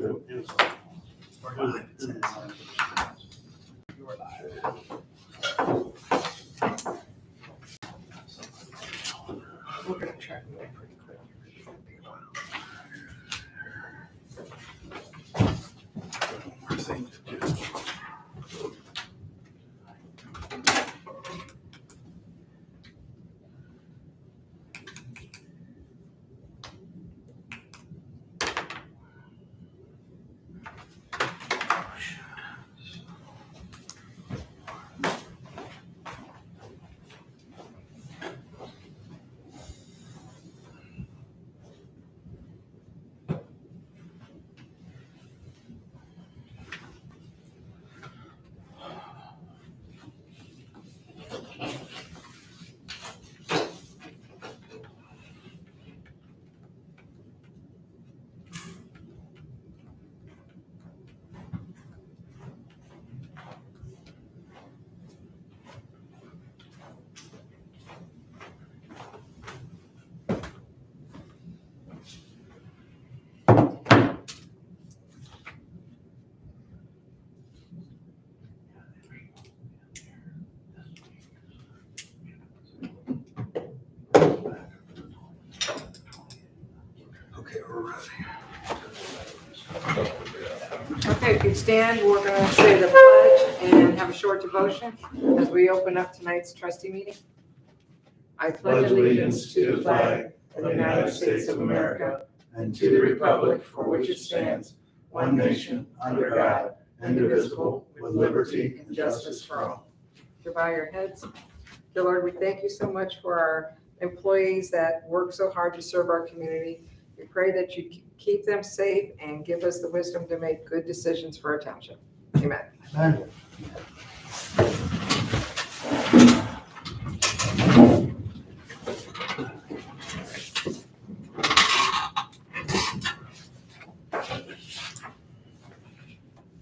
We're gonna try to move pretty quick. Okay, we're ready. Okay, if you stand, we're going to say the pledge and have a short devotion as we open up tonight's trustee meeting. I pledge allegiance to the flag of the United States of America and to the republic for which it stands, one nation, under God, indivisible, with liberty and justice for all. You bow your heads. Dear Lord, we thank you so much for our employees that work so hard to serve our community. We pray that you keep them safe and give us the wisdom to make good decisions for our township. Amen. Amen.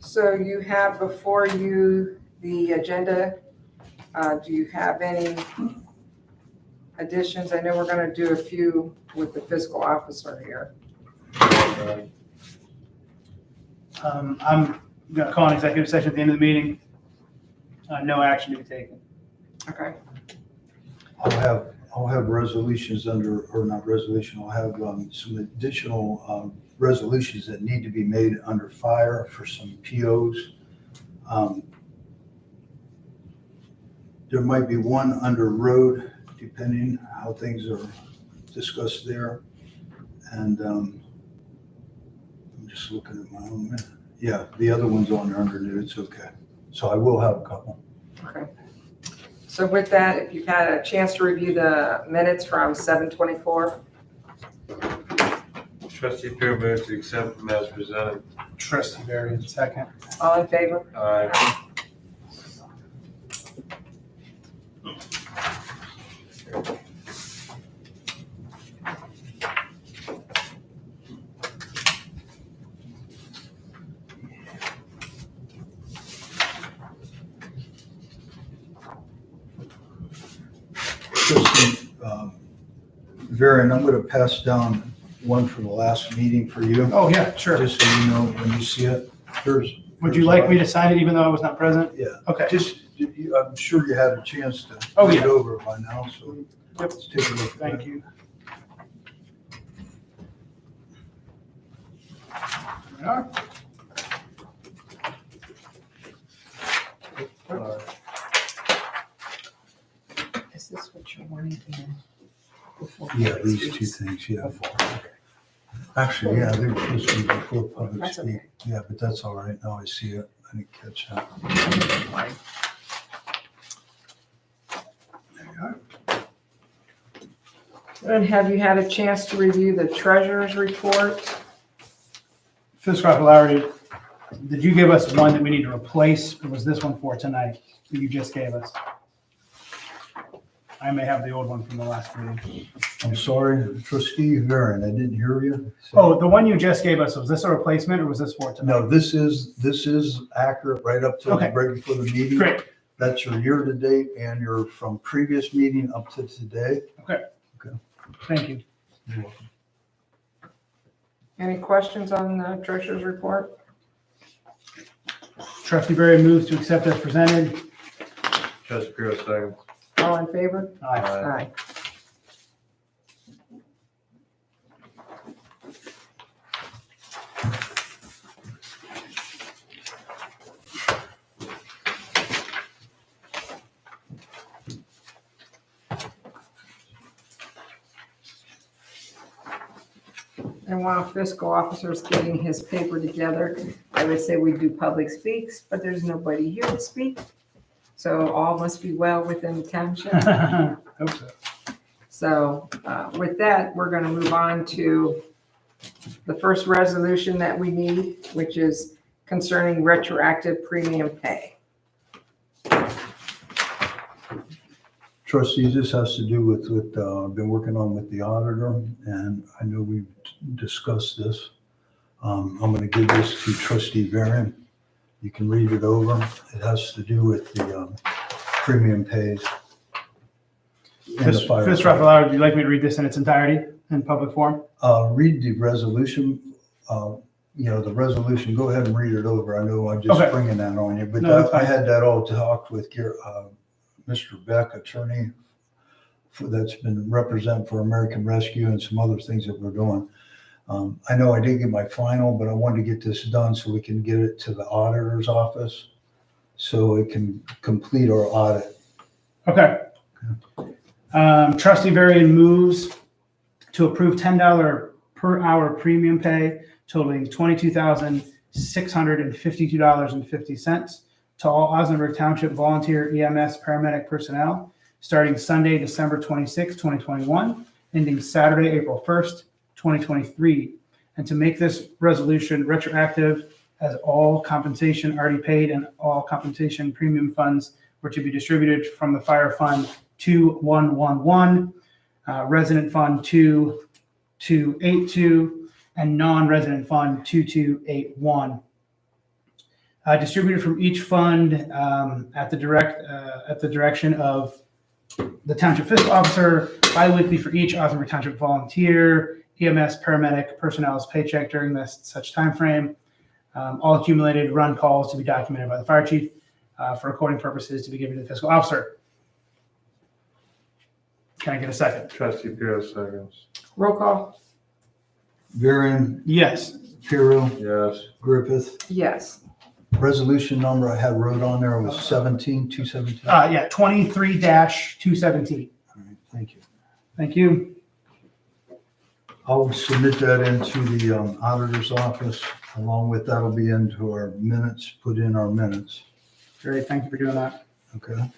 So you have before you the agenda. Do you have any additions? I know we're going to do a few with the fiscal officer here. I'm going to call an executive session at the end of the meeting. No action to be taken. Okay. I'll have resolutions under, or not resolution, I'll have some additional resolutions that need to be made under fire for some POs. There might be one under road, depending how things are discussed there. And I'm just looking at my own, yeah, the other one's on there under new, it's okay. So I will have a couple. Okay. So with that, if you've had a chance to review the minutes from 7/24, Trustee Peer moves to accept them as presented. Trustee Barry, second. all in favor? Aye. Trustee Varian, I'm going to pass down one from the last meeting for you. Oh, yeah, sure. Just so you know when you see it. Would you like me to sign it even though I was not present? Yeah. Okay. I'm sure you had a chance to Oh, read yeah. over it by now, so Yep. let's take a look. Thank you. There we are. Is this what you're wanting in? before Yeah, public these two speaks? things, yeah. Actually, yeah, they were supposed to be before public That's speak. okay. Yeah, but that's all right. Now I see it. I didn't catch that. There we are. And have you had a chance to review the treasurer's report? Fiscal Popularity, did you give us one that we need to replace, or was this one for tonight that you just gave us? I may have the old one from the last meeting. I'm sorry, Trustee Varian, I didn't hear you. Oh, the one you just gave us, was this a replacement or was this for tonight? No, this is accurate right up to Okay. right before the meeting. Great. That's your year-to-date and your from previous meeting up to today. Thank you. You're welcome. Any questions on the treasurer's report? Trustee Barry moves to accept as presented. Trustee Pierce, second. All in favor? Aye. Aye. And while fiscal officer's getting his paper together, I would say we do public speaks, but there's nobody here to speak. So all must be well within the township. Hope so. So with that, we're going to move on to the first resolution that we need, which is concerning retroactive premium pay. Trustees, this has to do with what I've been working on with the auditor, and I know we've discussed this. I'm going to give this to Trustee Varian. You can read it over. It has to do with the premium pays. And the fire. Mr. Raphael, would you like me to read this in its entirety in public forum? Read the resolution, the resolution, go ahead and read it over. I know I'm just Okay. bringing that on you, but No, that's I fine. had that all talked with Mr. Beck, attorney, that's been represent for American Rescue and some other things that we're doing. I know I didn't get my final, but I wanted to get this done so we can get it to the auditor's office so it can complete our audit. Okay. Trustee Varian moves to approve $10 per hour premium pay totaling $22,652.50 to all Osnaburg Township volunteer EMS paramedic personnel starting Sunday, December 26, 2021, ending Saturday, April 1st, 2023, and to make this resolution retroactive as all compensation already paid and all compensation premium funds were to be distributed from the Fire Fund 2111, Resident Fund 2282, and Non-Resident Fund 2281. Distributed from each fund at the direction of the Township Fiscal Officer, biweekly for each Osnaburg Township volunteer, EMS paramedic personnel's paycheck during such time frame. All accumulated run calls to be documented by the fire chief for recording purposes to be given to the fiscal officer. Can I get a second? Trustee Pierce, seconds. Roll call? Varian, Yes. Pirro, Yes. Griffith. Yes. Resolution number I had wrote on there was 17217. Yeah, 23-217. All right, thank you. Thank you. I'll submit that into the auditor's office. Along with that'll be into our minutes, put in our minutes. Great, thank you for doing that. Okay.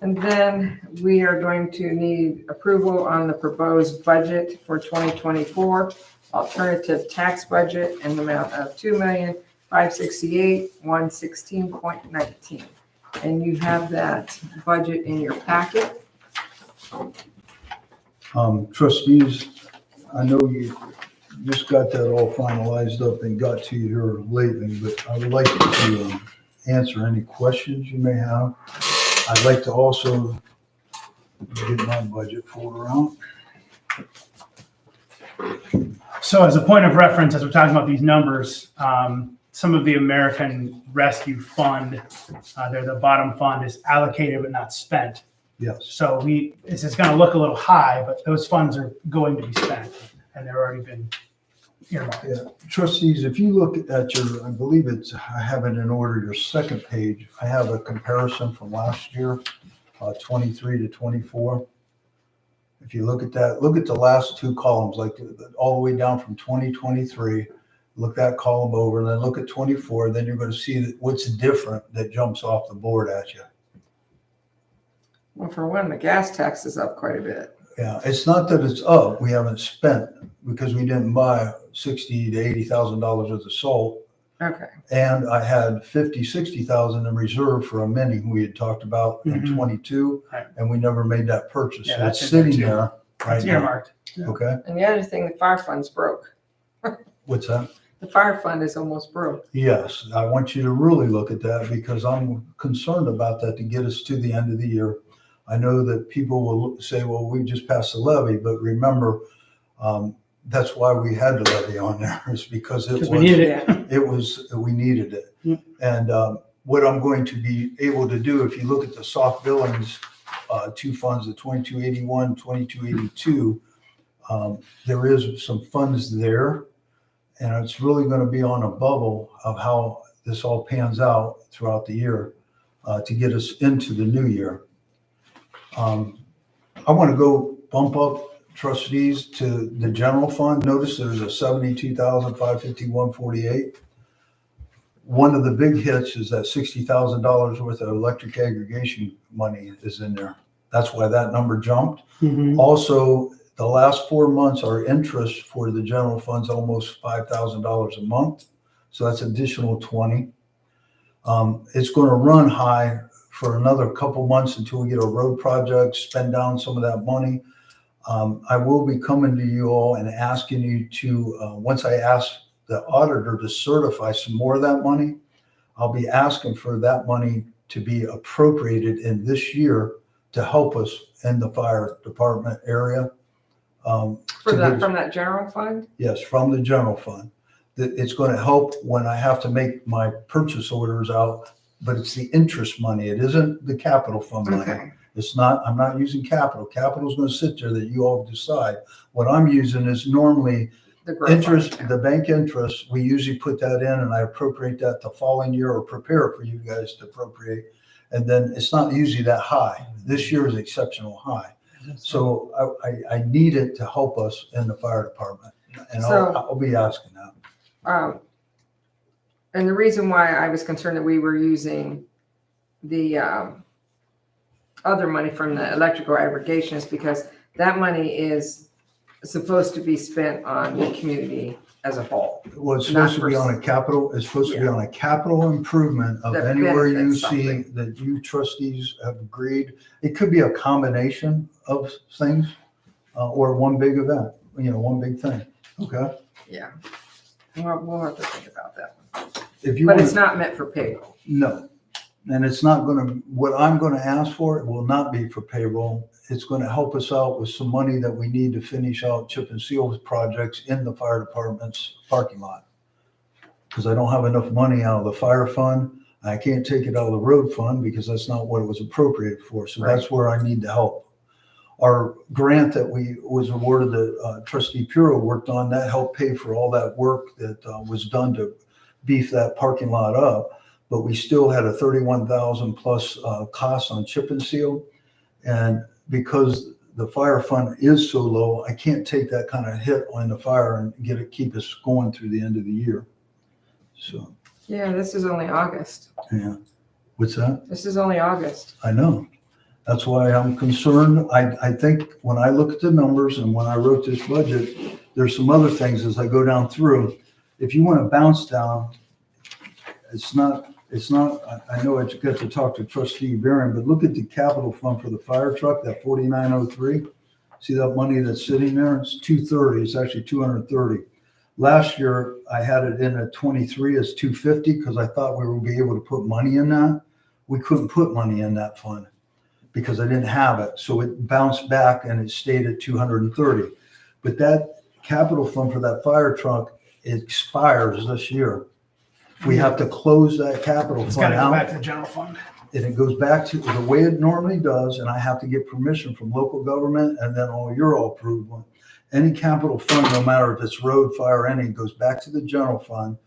And then we are going to need approval on the proposed budget for 2024, alternative tax budget in the amount of $2,568,116.19. And you have that budget in your packet. Trustees, I know you just got that all finalized up and got to you here lately, but I would like to answer any questions you may have. I'd like to also get my budget folder out. So as a point of reference, as we're talking about these numbers, some of the American Rescue Fund, the bottom fund is allocated but not spent. Yes. So it's going to look a little high, but those funds are going to be spent and they've already been earmarked. Yeah. Trustees, if you look at I believe I have it in order, your second page, I have a comparison from last year, 23 to 24. If you look at that, look at the last two columns, like all the way down from 2023, look that column over, and then look at 24, then you're going to see that what's different that jumps off the board at you. Well, for one, the gas tax is up quite a bit. Yeah, it's not that it's up, we haven't spent because we didn't buy $60,000 to $80,000 worth of salt. Okay. And I had 60,000 in reserve for a mini we had talked about in Mhm. 22, Right. and we never made that purchase. Yeah, So that's it's in there sitting too. there right It's now. earmarked. Okay, And the other thing, the fire fund's broke. what's that? The fire fund is almost broke. Yes, I want you to really look at that because I'm concerned about that to get us to the end of the year. I know that people will say, well, we just passed the levy, but remember, that's why we had the levy on there, is because Because we needed it. we needed it. Yep. And what I'm going to be able to do, if you look at the soft billings, two funds, the 2281, 2282, there is some funds there, and it's really going to be on a bubble of how this all pans out throughout the year to get us into the new year. I want to go bump up trustees to the general fund. Notice there's a $72,551.48. One of the big hits is that $60,000 worth of electric aggregation money is in there. That's why that number jumped. Mhm. Also, the last 4 months, our interest for the general fund's almost $5,000 a month. So that's additional 20. It's going to run high for another couple months until we get a road project, spend down some of that money. I will be coming to you all and asking you to, once I ask the auditor to certify some more of that money, I'll be asking for that money to be appropriated in this year to help us in the fire department area. From that general fund? Yes, from the general fund. It's going to help when I have to make my purchase orders out, but it's the interest money. It isn't the capital fund money. Okay. It's not, I'm not using capital. Capital's going to sit there that you all decide. What I'm using is normally The growth fund interest, account. the bank interest. We usually put that in and I appropriate that the following year or prepare it for you guys to appropriate. And then it's not usually that high. This year is exceptional high. So I need it to help us in the fire department. And I'll be asking that. And the reason why I was concerned that we were using the other money from the electrical aggregation is because that money is supposed to be spent on the community as a whole. Well, it's supposed to be on a capital, it's supposed to be on a capital improvement of That anywhere you benefits see something. that you trustees have agreed. It could be a combination of things or one big event, one big thing. Okay. Yeah. We'll have to think about that one. If you But want, it's not meant for payroll. no. And it's not going to, what I'm going to ask for, it will not be for payroll. It's going to help us out with some money that we need to finish out chip and seal projects in the fire department's parking lot. Because I don't have enough money out of the fire fund. I can't take it out of the road fund because that's not what it was appropriated for. So that's where I need the help. Our grant that was awarded that Trustee Puro worked on, that helped pay for all that work that was done to beef that parking lot up. But we still had a 31,000 plus cost on chip and seal. And because the fire fund is so low, I can't take that kind of hit on the fire and keep us going through the end of the year. So, Yeah, this is only August. yeah. What's that? This is only August. I know. That's why I'm concerned. I think when I look at the numbers and when I wrote this budget, there's some other things as I go down through. If you want to bounce down, it's not, I know I get to talk to Trustee Barron, but look at the capital fund for the fire truck, that 4903. See that money that's sitting there? It's 230. It's actually 230. Last year, I had it in at 23 as 250 because I thought we would be able to put money in that. We couldn't put money in that fund because I didn't have it. So it bounced back and it stayed at 230. But that capital fund for that fire truck, it expires this year. We have to close that capital It's got fund to go out. back to the general fund. And it goes back to the way it normally does, and I have to get permission from local government and then you're all approved one. Any capital fund, no matter if it's road, fire, any, goes back to the general fund,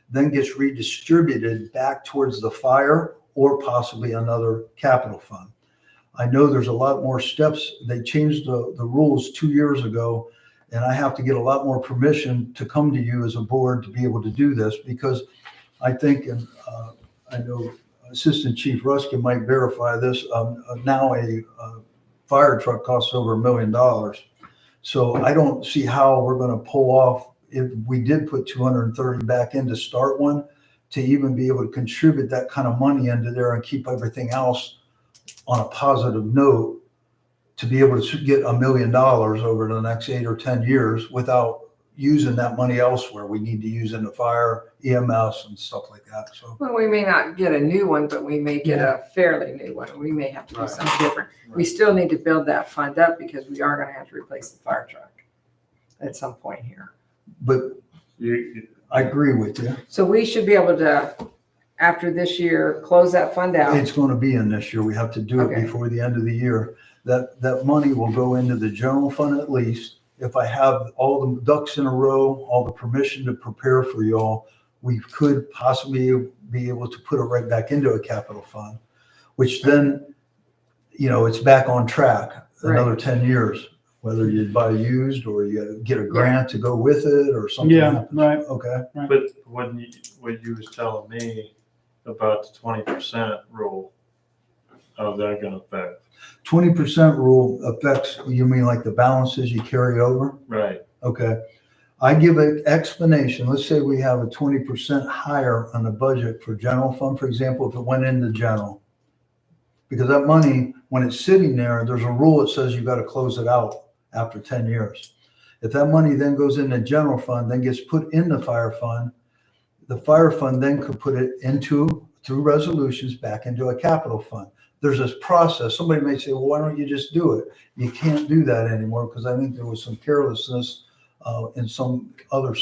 then gets redistributed back towards the fire or possibly another capital fund. I know there's a lot more steps. They changed the rules 2 years ago, and I have to get a lot more permission to come to you as a board to be able to do this because I think, and I know Assistant Chief Ruskin might verify this, now a fire truck costs over $1 million. So I don't see how we're going to pull off, if we did put 230 back in to start one, to even be able to contribute that kind of money into there and keep everything else on a positive note, to be able to get $1 million over the next 8 or 10 years without using that money elsewhere. We need to use in the fire, EMS and stuff like that, so. Well, we may not get a new one, but we may get a fairly new one. We may have to do Right. something different. We Right. still need to build that fund up because we are gonna have to replace the fire truck at some point here. But You, I agree with you. So we should be able to, after this year, close that fund out. It's going to be in this year. We have to do it Okay. before the end of the year. That money will go into the general fund at least. If I have all the ducks in a row, all the permission to prepare for y'all, we could possibly be able to put it right back into a capital fund, which then, it's back on track another 10 years, whether you buy used or you get a grant to go with it or something. Yeah, happens. right. Okay. but what you was telling me about the 20% rule, how's that gonna affect? 20% rule affects, you mean like the balances you carry over? Right, Okay. I give an explanation. Let's say we have a 20% higher on the budget for general fund, for example, if it went into general. Because that money, when it's sitting there, there's a rule that says you got to close it out after 10 years. If that money then goes in the general fund, then gets put in the fire fund, the fire fund then could put it through resolutions back into a capital fund. There's this process. Somebody may say, well, why don't you just do it? You can't do that anymore because I think there was some carelessness in some other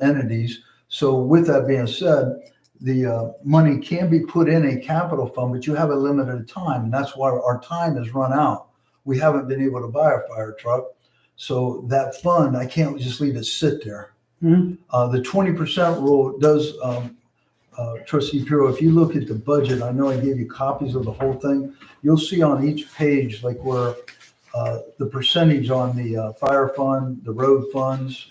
entities. So with that being said, the money can be put in a capital fund, but you have a limited time. And that's why our time has run out. We haven't been able to buy a fire truck. So that fund, I can't just leave it sit there. Mhm. The 20% rule does, Trustee Pirro, if you look at the budget, I know I gave you copies of the whole thing. You'll see on each page, like where the percentage on the fire fund, the road funds,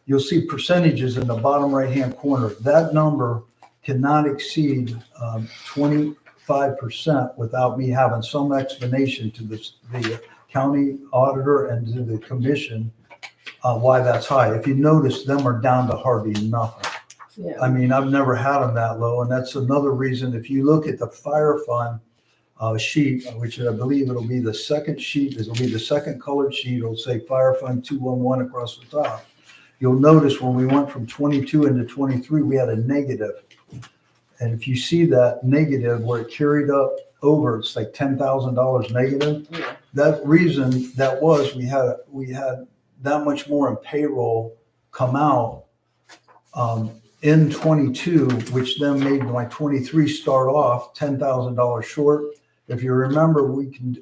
you'll see percentages in the bottom right-hand corner. That number cannot exceed 25% without me having some explanation to the county auditor and to the commission why that's high. If you notice, them are down to hardly nothing. Yeah. I mean, I've never had them that low, and that's another reason. If you look at the fire fund sheet, which I believe it'll be the second sheet, it'll be the second colored sheet, it'll say Fire Fund 211 across the top. You'll notice when we went from 22 into 23, we had a negative. And if you see that negative where it carried up over, it's like $10,000 negative. Yeah. That reason that was, we had that much more in payroll come out in 22, which then made my 23 start off $10,000 short. If you remember,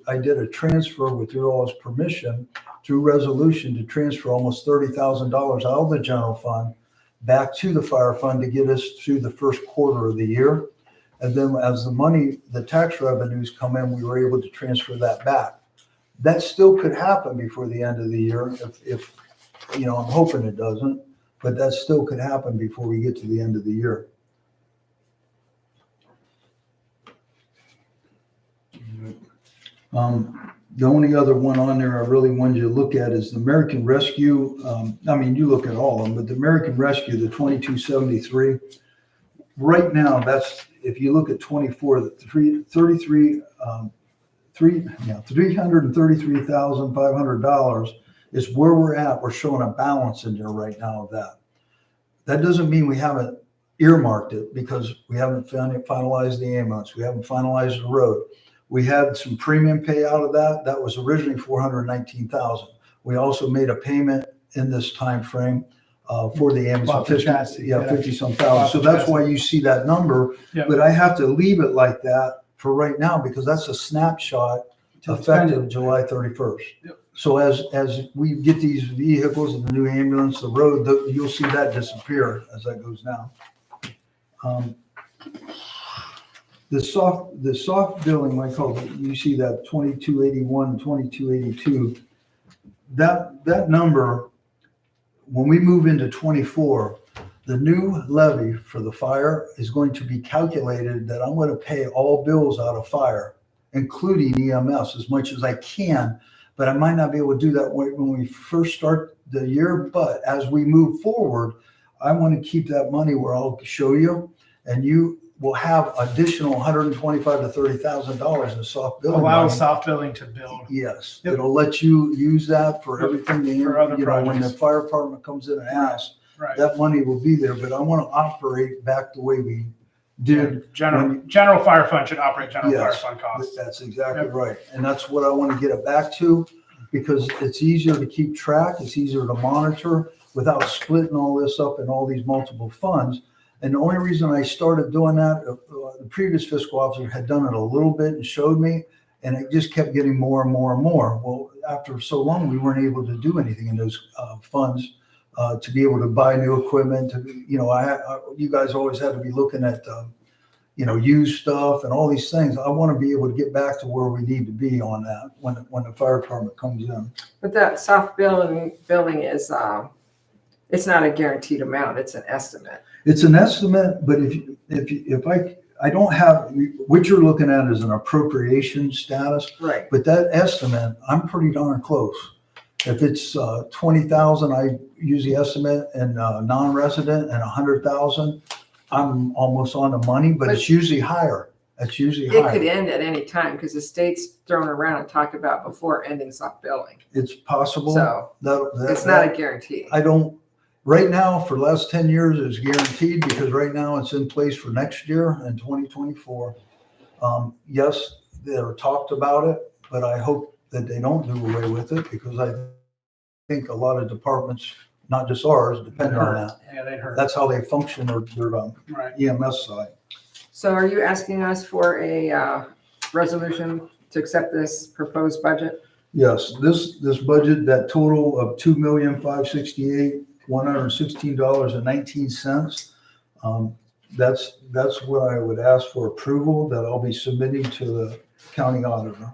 I did a transfer with your all's permission through resolution to transfer almost $30,000 out of the general fund back to the fire fund to get us through the first quarter of the year. And then as the tax revenues come in, we were able to transfer that back. That still could happen before the end of the year if I'm hoping it doesn't, but that still could happen before we get to the end of the year. The only other one on there I really wanted you to look at is the American Rescue. You look at all of them, but the American Rescue, the 2273, right now, that's, if you look at 24, the $333,500 is where we're at. We're showing a balance in there right now of that. That doesn't mean we haven't earmarked it because we haven't finalized the ambulance. We haven't finalized the road. We had some premium pay out of that. That was originally $419,000. We also made a payment in this time frame for the ambulance. 50-some thousand. So that's why you see that number. Yep. But I have to leave it like that for right now because that's a snapshot effective July 31st. Yep. So as we get these vehicles and the new ambulance, the road, you'll see that disappear as that goes down. The soft billing, Michael, you see that 2281, 2282, that number, when we move into 24, the new levy for the fire is going to be calculated that I'm going to pay all bills out of fire, including EMS, as much as I can, but I might not be able to do that when we first start the year. But as we move forward, I want to keep that money where I'll show you, and you will have additional $125,000 to $30,000 in soft billing. Allow money. soft billing to build. Yes, Yep. it'll let you use that for everything, For other you know, when the projects. fire department comes in and asks, Right. that money will be there, but I want to operate back the way we did. General fire fund should operate general fire Yes. fund costs. That's exactly Yep. right. And that's what I want to get it back to, because it's easier to keep track, it's easier to monitor without splitting all this up in all these multiple funds. And the only reason I started doing that, the previous fiscal officer had done it a little bit and showed me, and it just kept getting more and more and more. Well, after so long, we weren't able to do anything in those funds to be able to buy new equipment. To you know, you guys always had to be looking at you know, used stuff and all these things. I want to be able to get back to where we need to be on that when the fire department comes in. But that soft billing is, it's not a guaranteed amount, it's an estimate. It's an estimate, but if I don't have, what you're looking at is an appropriation status, Right. but that estimate, I'm pretty darn close. If it's 20,000, I usually estimate in non-resident, and 100,000, I'm almost on the money, but it's usually higher. It's usually It higher. could end at any time because the state's thrown around and talked about before ending soft billing. It's possible. So That- it's not a guarantee. I don't, right now, for the last 10 years, it's guaranteed because right now it's in place for next year in 2024. Yes, they're talked about it, but I hope that they don't do away with it because I think a lot of departments, not just ours, depend on that. Yeah, they'd hurt. That's how they function, their Right. EMS side. So are you asking us for a resolution to accept this proposed budget? Yes, this budget, that total of $2,568,116.19. That's what I would ask for approval, that I'll be submitting to the county auditor.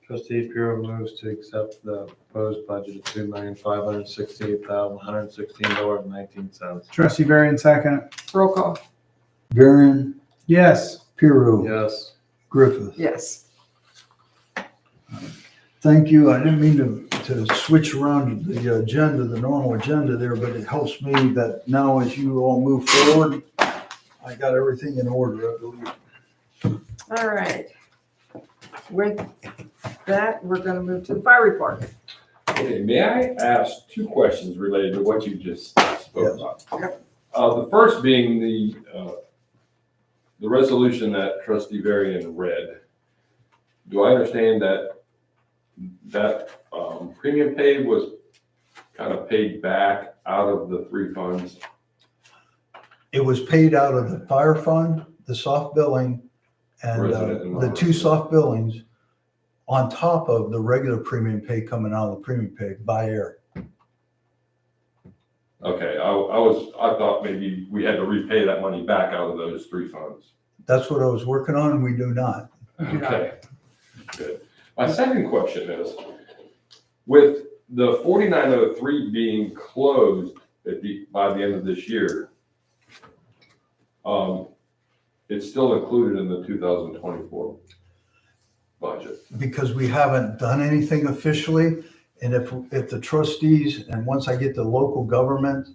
Trustee Puro moves to accept the proposed budget of $2,568,116.19. Trustee Varian, second. Roll call. Varian, Yes. Piru, Yes. Griffith. Yes. Thank you. I didn't mean to switch around the agenda, the normal agenda there, but it helps me that now as you all move forward, I got everything in order, I believe. All right. With that, we're going to move to the fire report. Okay, may I ask two questions related to what you just spoke about? Yep. The first being the resolution that Trustee Varian read. Do I understand that premium paid was kind of paid back out of the three funds? It was paid out of the fire fund, the soft billing, and Resident and the non-resident. two soft billings on top of the regular premium pay coming out of the premium pay by air. Okay, I thought maybe we had to repay that money back out of those three funds. That's what I was working on, and we do not. Okay, good. My second question is, with the 4903 being closed by the end of this year, it's still included in the 2024 budget. Because we haven't done anything officially, and if the trustees, and once I get the local government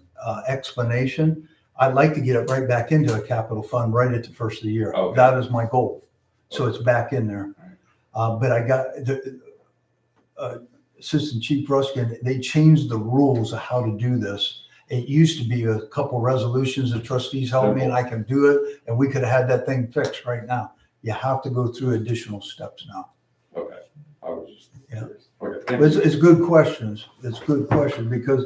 explanation, I'd like to get it right back into a capital fund right at the first of the year. Okay. That is my goal. So it's back in there. But I got the Assistant Chief Ruskin, they changed the rules of how to do this. It used to be a couple resolutions the trustees helped me and I can do it, and we could have had that thing fixed right now. You have to go through additional steps now. Okay, I was just Yeah. curious. Okay, thank But you. it's good questions. It's good question because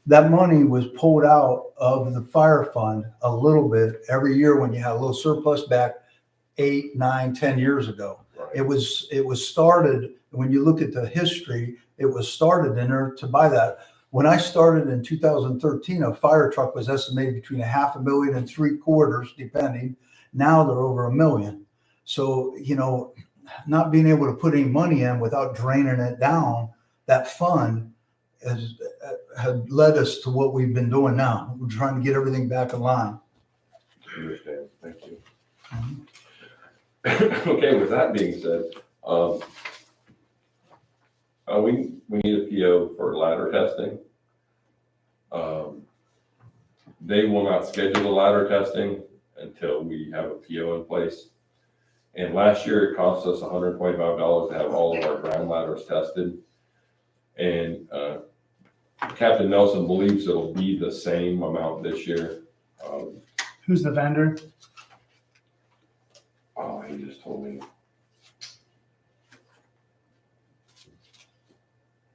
that money was pulled out of the fire fund a little bit every year when you had a little surplus back 8, 9, 10 years ago. Right. It was started, when you look at the history, it was started in there to buy that. When I started in 2013, a fire truck was estimated between $500,000 and $750,000, depending. Now they're over $1 million. So, you know, not being able to put any money in without draining it down, that fund had led us to what we've been doing now. We're trying to get everything back in line. I understand, thank you. Okay, with that being said, we need a PO for ladder testing. They will not schedule the ladder testing until we have a PO in place. And last year, it cost us $125 to have all of our ground ladders tested. And Captain Nelson believes it'll be the same amount this year. Who's the vendor? Oh, he just told me.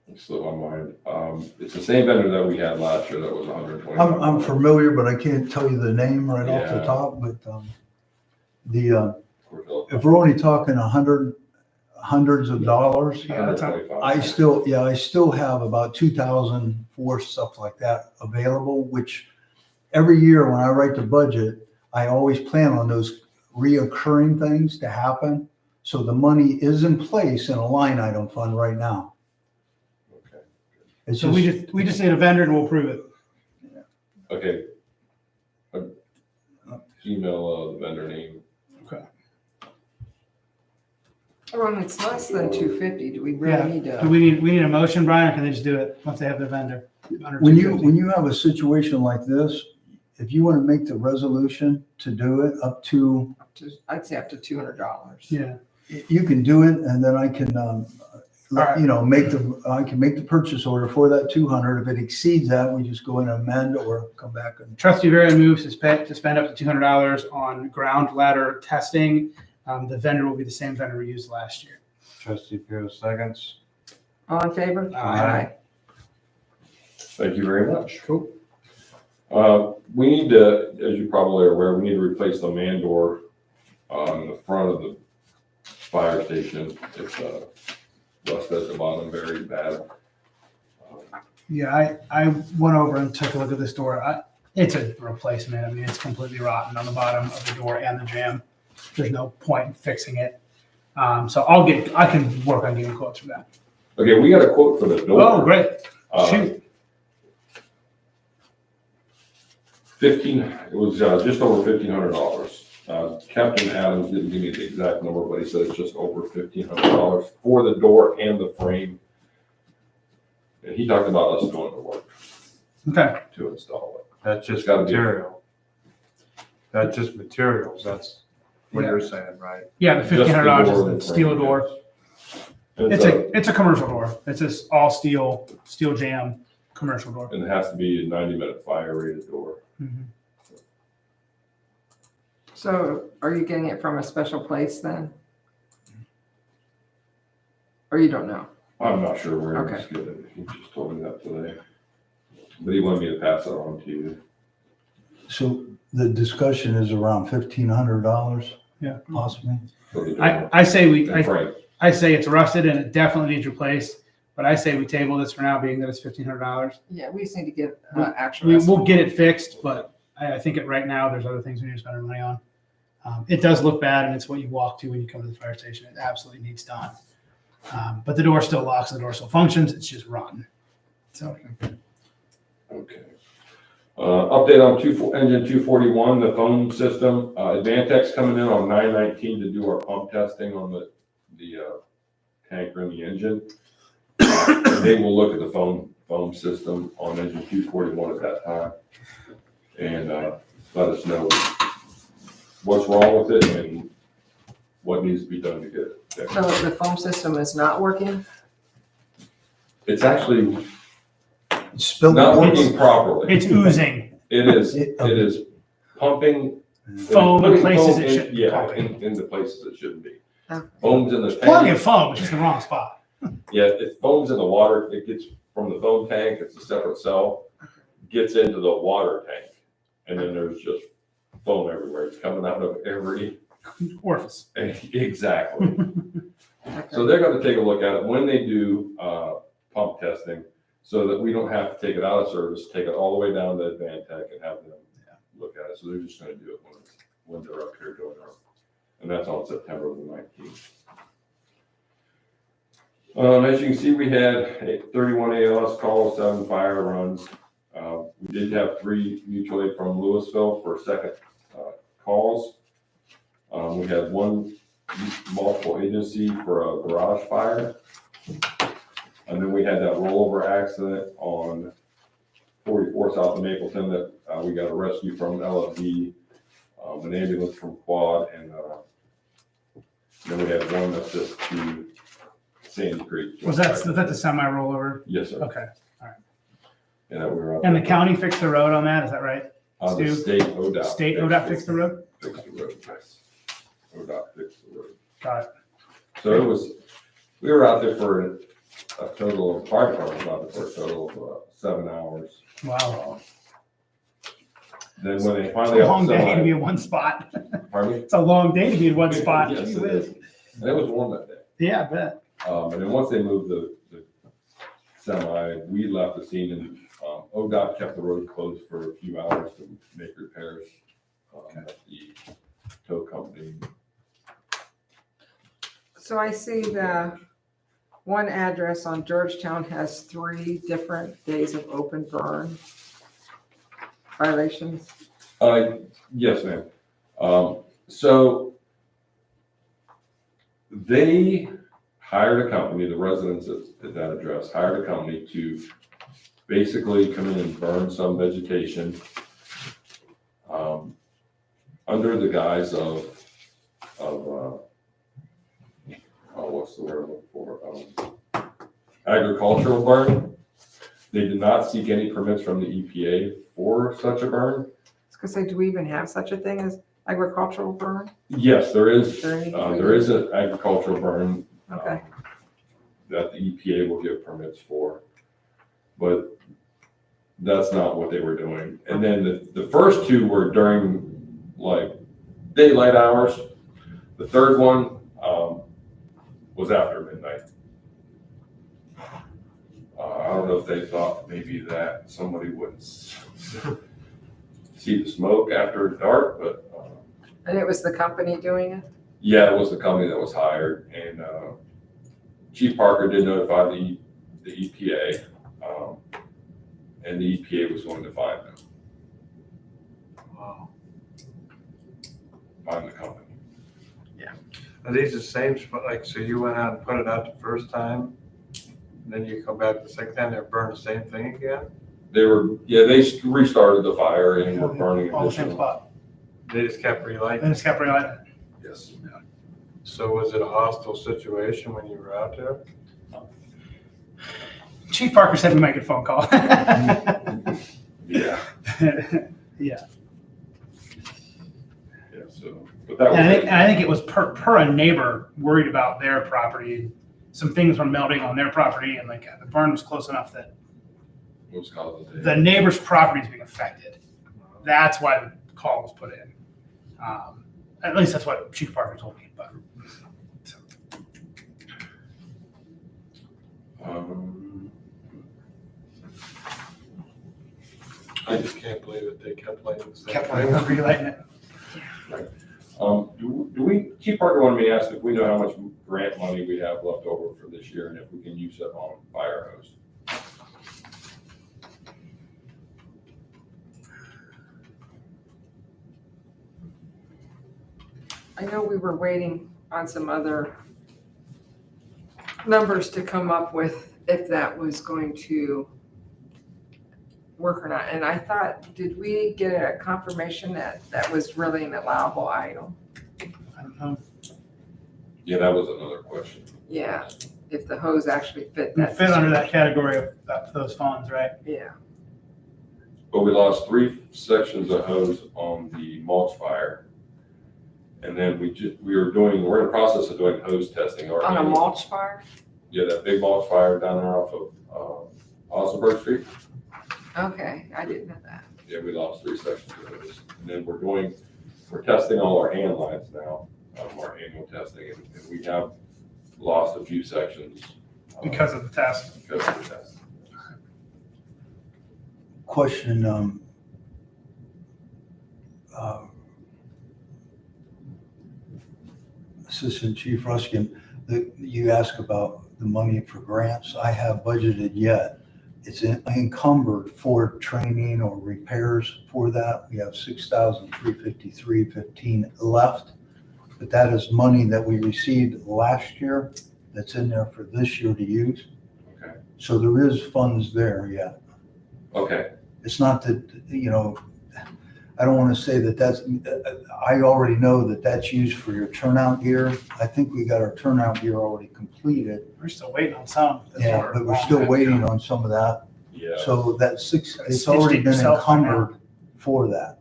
It slipped my mind. It's the same vendor that we had last year that was $125. I'm familiar, but I can't tell you the name right off the Yeah. top, but Of course, it'll- if we're only talking hundreds of dollars, Yeah, that's $125. I still have about 2,000 for stuff like that available, which every year when I write the budget, I always plan on those reoccurring things to happen. So the money is in place in a line item fund right now. Okay. It's So we just need a vendor and we'll approve it. Okay. Email the vendor name. Well, it's less than 250. Do we Yeah. really need Do to? we need a motion, Brian, or can they just do it once they have their vendor? Under When 250? you have a situation like this, if you want to make the resolution to do it up to, I'd say up to $200. Yeah, you can do it, and then I can, right. I can make the purchase order for that 200. If it exceeds that, we just go in and amend or come back and. Trustee Vera moves to spend up to $200 on ground ladder testing. The vendor will be the same vendor we used last year. Trustee Pierce seconds. All in favor? Aye. Thank you very much. Cool. We need to, as you probably are aware, we need to replace the man door on the front of the fire station. It's rusted at the bottom very bad. Yeah, I went over and took a look at this door. It's a replacement. I mean, it's completely rotten on the bottom of the door and the jamb. There's no point in fixing it. So I can work on getting quotes for that. Okay, we got a quote for the door. Oh, great. Uh, Shoot. 15, it was just over $1,500. Captain Adams didn't give me the exact number, but he said it's just over $1,500 for the door and the frame. And he talked about us doing the work Okay. to install it. That's just It's gotta be- material. That's just materials. That's what Yeah. you're saying, right? Yeah, the Just the $1,500 door and is the steel frame, door. yes. It's a commercial door. It's just all steel jam commercial door. And it has to be a 90-minute fire rated door. Mhm. So are you getting it from a special place then? Or you don't know? I'm not sure where Okay. he's getting it. He just told me that today. But he wanted me to pass it on to you. So the discussion is around $1,500. Yeah. Possibly. For the door I say and frame. I say it's rusted and it definitely needs replaced, but I say we table this for now, being that it's $1,500. Yeah, we just need to get actual. We'll get it fixed, but I think right now there's other things we need to spend our money on. It does look bad, and it's what you walk to when you come to the fire station. It absolutely needs done. But the door still locks, and the door still functions. It's just rotten. So Okay. Update on engine 241, the phone system. Advantech's coming in on 9/19 to do our pump testing on the tanker and the engine. And they will look at the foam system on engine 241 at that time and let us know what's wrong with it and what needs to be done to get it fixed. So the foam system is not working? It's actually Spilled not points. working properly. it's oozing It is pumping. foam in Putting places foam it in- shouldn't be Yeah, pumping. in the places it shouldn't be. Okay. Foam's in the Plenty tank. of foam, it's just in the wrong spot. Yeah, it foams in the water. It gets from the foam tank. It's a separate cell. Gets into the water tank. And then there's just foam everywhere. It's coming out of every, Orifice. exactly. Okay. So they're gonna take a look at it when they do pump testing, so that we don't have to take it out of service, take it all the way down to Advantech and have them look at it. So they're just gonna do it when they're up here doing it. And that's on September the 19th. As you can see, we had 31 ALS calls, 7 fire runs. We did have 3 mutual aid from Louisville for second calls. We had 1 multiple agency for a garage fire. And then we had that rollover accident on 44 south of Mapleton that we got a rescue from LFD an ambulance from Quad, and then we had one assist to Sandy Creek. Was that the semi rollover? Yes, sir. Okay. And that we were out And the there. county fixed the road on that, is that right? The Stu? state ODOT. State ODOT fixed the road? Fixed the road, yes. ODOT fixed the road. Got it. So it was, we were out there for a total of, fire department was out there for a total of 7 hours. Wow. Then when they It's finally. a long day to be semi- in one spot. Pardon me? It's a long day to be in one spot. Yes, Gee it whiz. is. And it was warm that day. Yeah, I bet. And then once they moved the semi, we left the scene, and ODOT kept the road closed for a few hours to make repairs at the tow company. So I see the one address on Georgetown has 3 different days of open burn violations. Yes, ma'am. So they hired a company, the residents at that address hired a company to basically come in and burn some vegetation under the guise of what's the word I'm looking for? Agricultural burn. They did not seek any permits from the EPA for such a burn. I was gonna say, do we even have such a thing as agricultural burn? Yes, there is. There any- There is an agricultural burn Okay, that the EPA will give permits for, but that's not what they were doing. And then the first 2 were during like daylight hours. The third one was after midnight. I don't know if they thought maybe that somebody wouldn't see the smoke after dark, but and it was the company doing it? yeah, it was the company that was hired, and Chief Parker did notify the EPA, and the EPA was going to find them, Wow. find the company. Are these the same, like, so you went out and put it out the first time, and then you come back the second time, they burn the same thing again? They restarted the fire and were burning All the same additional. spot. They just kept relighting? And it's kept relighting. Yes. So was it a hostile situation when you were out there? Chief Parker said we might get a phone call. Yeah, Yeah. so, but that was. And I think it was per a neighbor worried about their property. Some things were melting on their property, and like the burn was close enough that What was causing it. the neighbor's property is being affected. That's why the call was put in. At least that's what Chief Parker told me. But I just can't believe that they kept lighting the same kept thing. relighting it. Do we, Chief Parker wanted me to ask if we know how much grant money we have left over for this year and if we can use it on fire hose. I know we were waiting on some other numbers to come up with if that was going to work or not. And I thought, did we get a confirmation that that was really an allowable item? I don't know. Yeah, that was another question. Yeah, if the hose actually fit We that. fit under that category of those funds, right? Yeah, But we lost 3 sections of hose on the mulch fire. And then we're in the process of doing hose testing. Our on a annual- mulch fire? Yeah, that big mulch fire down there off of Osnaburg Street. Okay, I didn't know that. Yeah, we lost 3 sections of hose. And then we're testing all our hand lines now, our annual testing, and we have lost a few sections. Because of the test. Because of the test. Question, Assistant Chief Ruskin, you asked about the money for grants. I have budgeted yet. It's encumbered for training or repairs for that. We have $6,353.15 left. But that is money that we received last year that's in there for this year to use. Okay. So there is funds there yet. Okay, It's not that, I don't want to say that that's, I already know that that's used for your turnout gear. I think we got our turnout gear already completed. We're still waiting on some. Yeah, but we're still waiting on some of that. Yeah, So that six, it's Stitched already it been yourself for now. encumbered for that.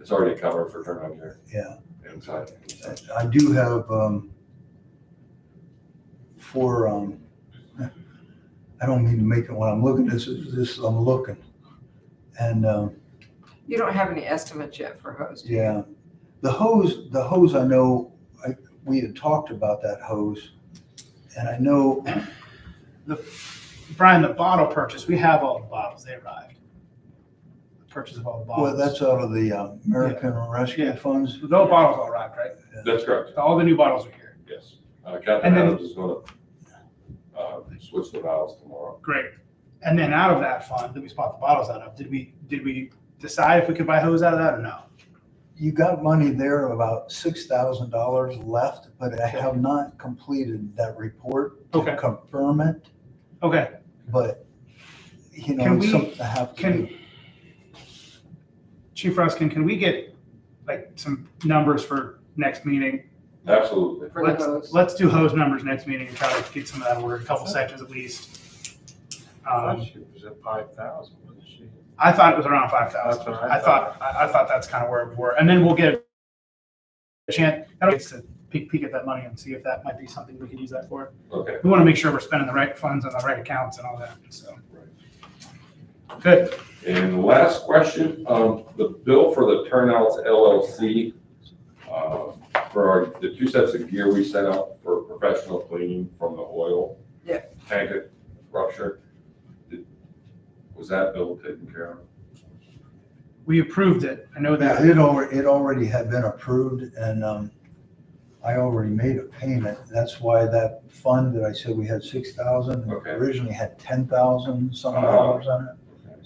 it's already covered for turnout gear Yeah. inside. I do have, I don't mean to make it when I'm looking, this, I'm looking. And, You don't have any estimates yet for hose, do you? yeah, the hose, I know, we had talked about that hose. And I know, Brian, the bottle purchase, we have all the bottles. They arrived. The purchase of all the bottles. well, that's out of the American Rescue Yeah. Funds. The bottles all arrived, right? That's correct, All the new bottles are here. yes. Captain And then- Adams is gonna, switch the valves tomorrow. Great. And then out of that fund that we bought the bottles out of, did we decide if we could buy hose out of that or no? You got money there, about $6,000 left, but I have not completed that report Okay. to confirm it. Okay. But, you know, Can it's we- something I have to do. Chief Ruskin, can we get like some numbers for next meeting? Absolutely. For the hose? Let's do hose numbers next meeting and try to get some of that ordered, a couple sections at least. I thought she was at 5,000, wasn't she? I thought it was around 5,000. That's what I I thought that's kind of where we were. And then we'll get a chance to peek at that money and see if that might be something we could use that for. Okay. We want to make sure we're spending the right funds on the right accounts and all that, so. Good. And last question, the bill for the Turnouts LLC, for the 2 sets of gear we set up for professional cleaning from the oil. Yeah. Tank rupture. Was that bill taken care of? We approved it. I know Yeah, that. it already had been approved, and I already made a payment. That's why that fund that I said we had 6,000, Okay. originally had 10,000 some dollars on it.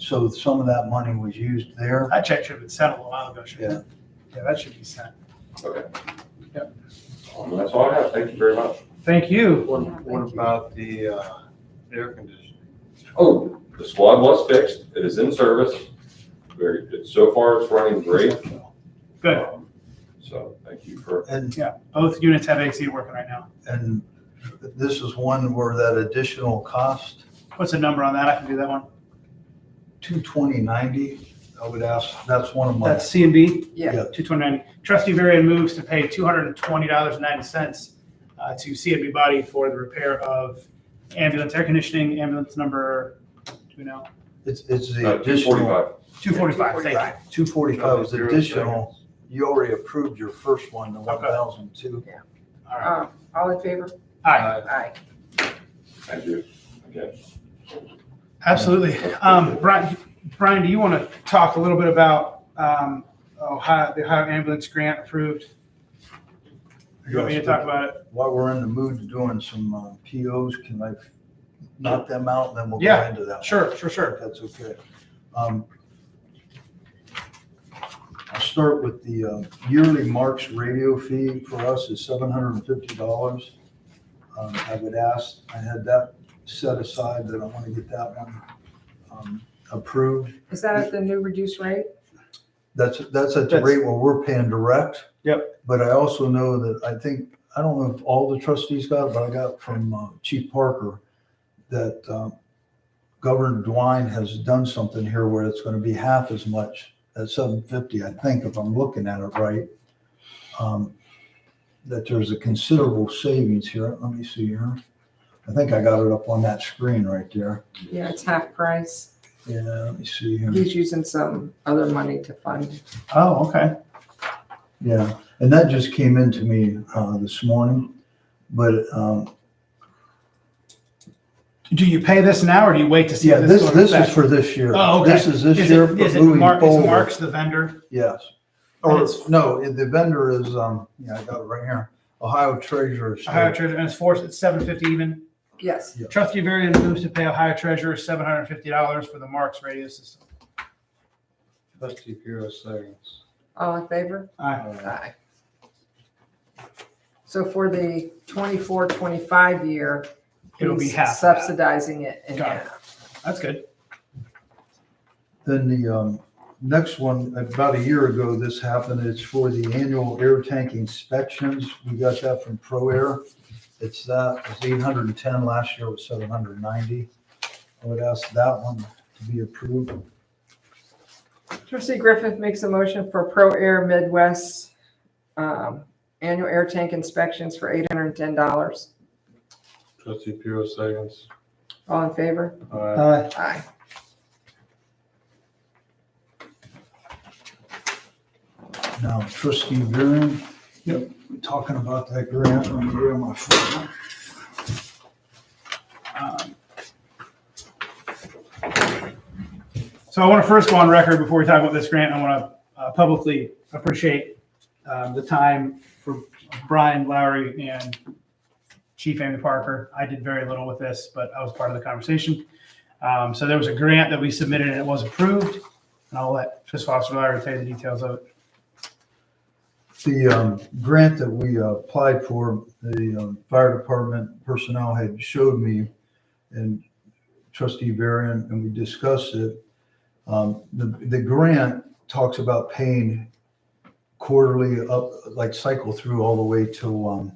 So some of that money was used there. That check should have been sent a while ago, shouldn't Yeah. it? Yeah, that should be sent. Okay. Yep. That's all I have. Thank you very much. Thank you. What about the air conditioning? Oh, the squad was fixed. It is in service. So far, it's running great. Good. So thank you for, And, Yeah, both units have AC working right now. and this is one where that additional cost, What's the number on that? I can do that one. $220.90, I would ask, that's one of my, That's C and B, Yeah, 229. Trustee Varian moves to pay $220.90 to CNB Body for the repair of ambulance air conditioning, ambulance number, do we know? it's the additional. 245. 245, thank you. 245 is 0 additional. You already approved your first one, the 1,002. All right. all in favor? Aye, Aye. Thank you. Okay. absolutely. Brian, do you want to talk a little bit about the Ohio ambulance grant approved? You want me to talk about it? While we're in the mood of doing some POs, can I knock them out, and then we'll go Yeah, into that? Sure. If that's okay. I'll start with the yearly Marks radio fee for us is $750. I would ask, I had that set aside, that I want to get that one approved. Is that at the new reduced rate? That's at the rate where we're paying direct. Yep. But I also know that I don't know if all the trustees got it, but I got from Chief Parker that Governor DeWine has done something here where it's going to be half as much at $750, I think, if I'm looking at it right. That there's a considerable savings here. Let me see here. I think I got it up on that screen right there. Yeah, it's half price. Yeah, let me see here. He's using some other money to fund. Oh, okay. Yeah, and that just came into me this morning, but Do you pay this now or do you wait to see? yeah, if this goes into is effect? for this year. Oh, okay. This is this Is year, it, but is it moving Marks forward. the vendor? Yes. And Or, it's- no, the vendor is, yeah, I got it right here. Ohio Treasurer State. Ohio Treasurer, and it's $750 even. Yes. Yeah. Trustee Varian moves to pay Ohio Treasurer $750 for the Marks radio system. Trustee Bureau seconds. All in favor? Aye. Aye. So for the 24-25 year, It'll be he's half of that. subsidizing it in Got it. half. That's good. Then next one, about a year ago, this happened. It's for the annual air tank inspections. We got that from Pro Air. It's 810. Last year it was 790. I would ask that one to be approved. Trustee Griffith makes a motion for Pro Air Midwest annual air tank inspections for $810. Trustee Puro seconds. All in favor? Aye. Now, Trustee Varian. Yep. Talking about that grant on here on my phone. So I want to first go on record before we talk about this grant. I want to publicly appreciate the time for Brian Lowry and Chief Amy Parker. I did very little with this, but I was part of the conversation. So there was a grant that we submitted and it was approved. And I'll let Fiscal Officer Lowry tell you the details of it. The grant that we applied for, the fire department personnel had showed me, and Trustee Varian, and we discussed it. The grant talks about paying quarterly up, like cycle through all the way to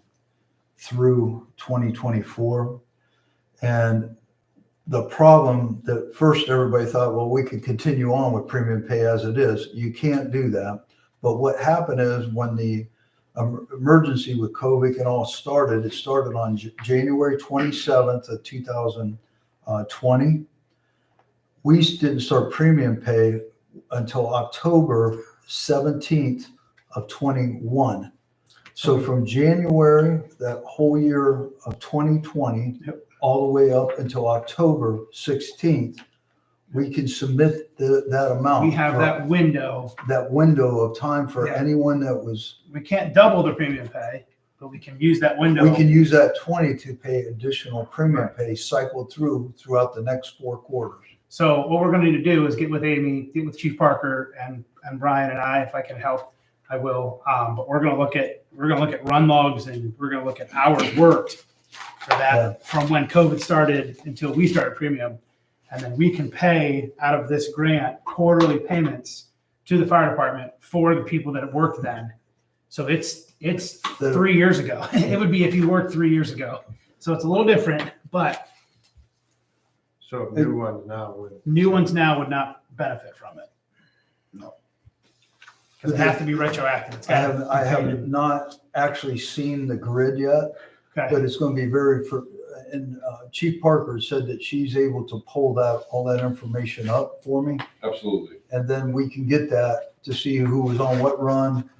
through 2024. And the problem that first everybody thought, well, we could continue on with premium pay as it is. You can't do that. But what happened is when the emergency with COVID and all started, it started on January 27th of 2020. We didn't start premium pay until October 17th of 21. So from January, that whole year of 2020, all the way up until October 16th, we can submit that amount. We have that window. That window of time for anyone that was. We can't double the premium pay, but we can use that window. We can use that 20 to pay additional premium pay cycled throughout the next 4 quarters. So what we're going to need to do is get with Amy, get with Chief Parker and Brian and I, if I can help, I will. But we're going to look at run logs and we're going to look at hours worked for that from when COVID started until we started premium. And then we can pay out of this grant quarterly payments to the fire department for the people that have worked then. So it's 3 years ago. It would be if you worked 3 years ago. So it's a little different, but So new ones now would not benefit from it. No. Because it has to be retroactive. It's I have not actually seen the grid yet, Okay. but it's going to be and Chief Parker said that she's able to pull all that information up for me. Absolutely. And then we can get that to see who was on what run.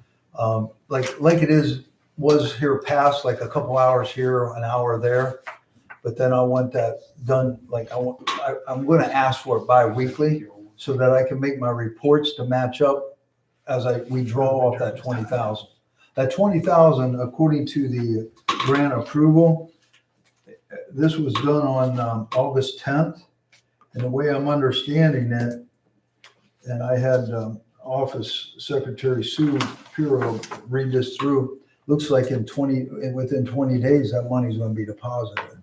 Like it was here past, like a couple hours here, an hour there. But then I want that done, I'm going to ask for it bi-weekly so that I can make my reports to match up as we draw off that 20,000. That 20,000, according to the grant approval, this was done on August 10th. And the way I'm understanding it, and I had Office Secretary Sue Puro read this through, looks like within 20 days, that money's going to be deposited.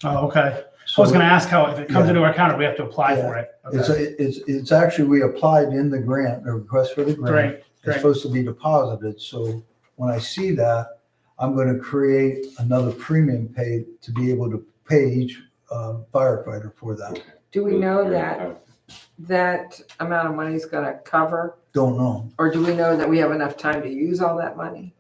Oh, okay. So I was going to ask how, if it comes into our account, we have to apply for it. Okay. It's actually, we applied in the grant, the request for the grant. Great. It's supposed to be deposited. So when I see that, I'm going to create another premium pay to be able to pay each firefighter for that. Do we know that amount of money is going to cover? Don't know. Or do we know that we have enough time to use all that money?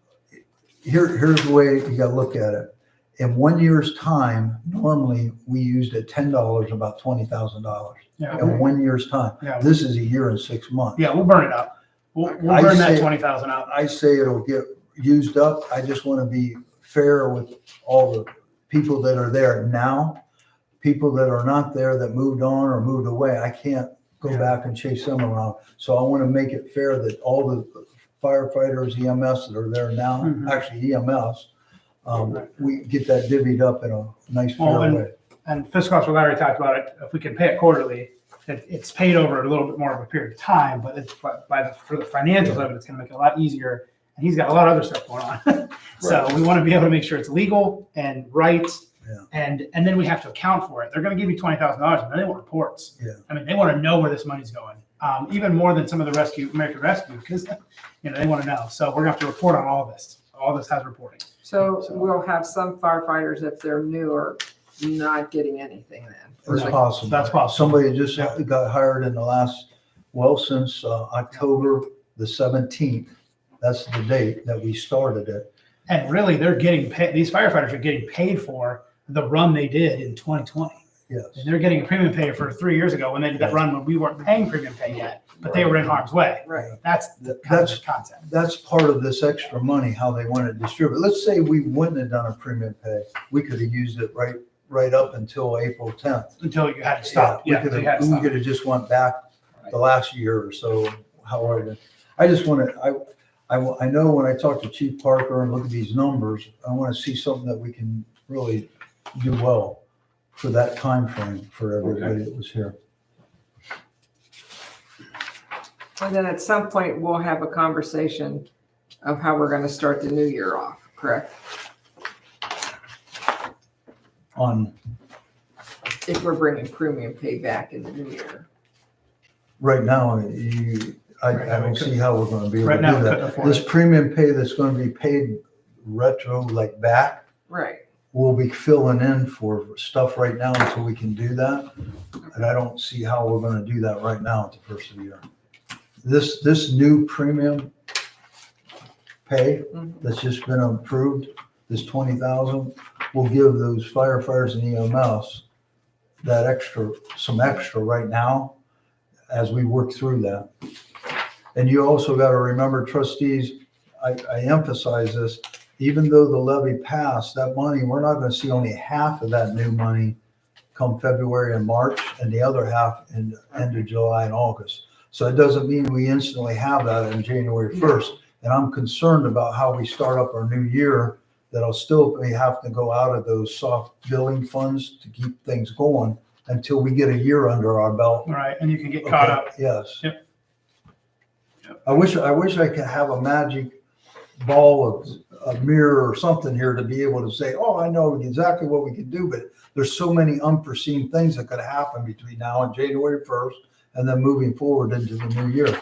Here's the way you got to look at it. In 1 year's time, normally we used at $10 about $20,000. Yeah. In 1 year's time. Yeah. This is a year and 6 months. Yeah, we'll burn it up. We'll burn that 20,000 out. I say it'll get used up. I just want to be fair with all the people that are there now. People that are not there that moved on or moved away, I can't go back and chase them around. So I want to make it fair that all the firefighters, EMS that are there now, actually EMS, we get that divvied up in a nice fair way. And Fiscal Officer Larry talked about it. If we can pay it quarterly, it's paid over a little bit more of a period of time, but for the financials of it, it's going to make it a lot easier. And he's got a lot of other stuff going on. So we want to be able to make sure it's legal and right. Yeah. And then we have to account for it. They're going to give you $20,000 and then they want reports. Yeah. I mean, they want to know where this money's going. even more than some of the American Rescue, because, they want to know. So we're gonna have to report on all this. All this has reporting. So we'll have some firefighters, if they're new, or not getting anything then. It's possible. That's possible. Somebody just got hired in the last, since October the 17th. That's the date that we started it. And really, they're getting paid, these firefighters are getting paid for the run they did in 2020. Yes. And they're getting a premium pay for 3 years ago when they did that run when we weren't paying premium pay yet, but they were in harm's way. Right. That's the concept. That's part of this extra money, how they want to distribute. Let's say we wouldn't have done a premium pay. We could have used it right up until April 10th. Until you had to stop. We Yeah, could you had to have, we stop. could have just went back the last year or so, however. I just want to, I know when I talk to Chief Parker and look at these numbers, I want to see something that we can really do well for that time frame for everybody that was here. And then at some point, we'll have a conversation of how we're going to start the new year off, correct? On If we're bringing premium pay back in the new year. right now, I don't see how we're going to be able to Right now, do we couldn't that. afford This it. premium pay that's going to be paid retro, like back, Right. we'll be filling in for stuff right now until we can do that. And I don't see how we're going to do that right now at the first of the year. This new premium pay that's just been approved, this 20,000, will give those firefighters and EMS that some extra right now as we work through that. And you also got to remember, trustees, I emphasize this, even though the levy passed, that money, we're not going to see only half of that new money come February and March, and the other half in the end of July and August. So it doesn't mean we instantly have that on January 1st. And I'm concerned about how we start up our new year, that I'll still may have to go out of those soft billing funds to keep things going until we get a year under our belt. Right, and you can get caught up. Yes. Yep. I wish I could have a magic ball of a mirror or something here to be able to say, oh, I know exactly what we can do, but there's so many unforeseen things that could happen between now and January 1st and then moving forward into the new year.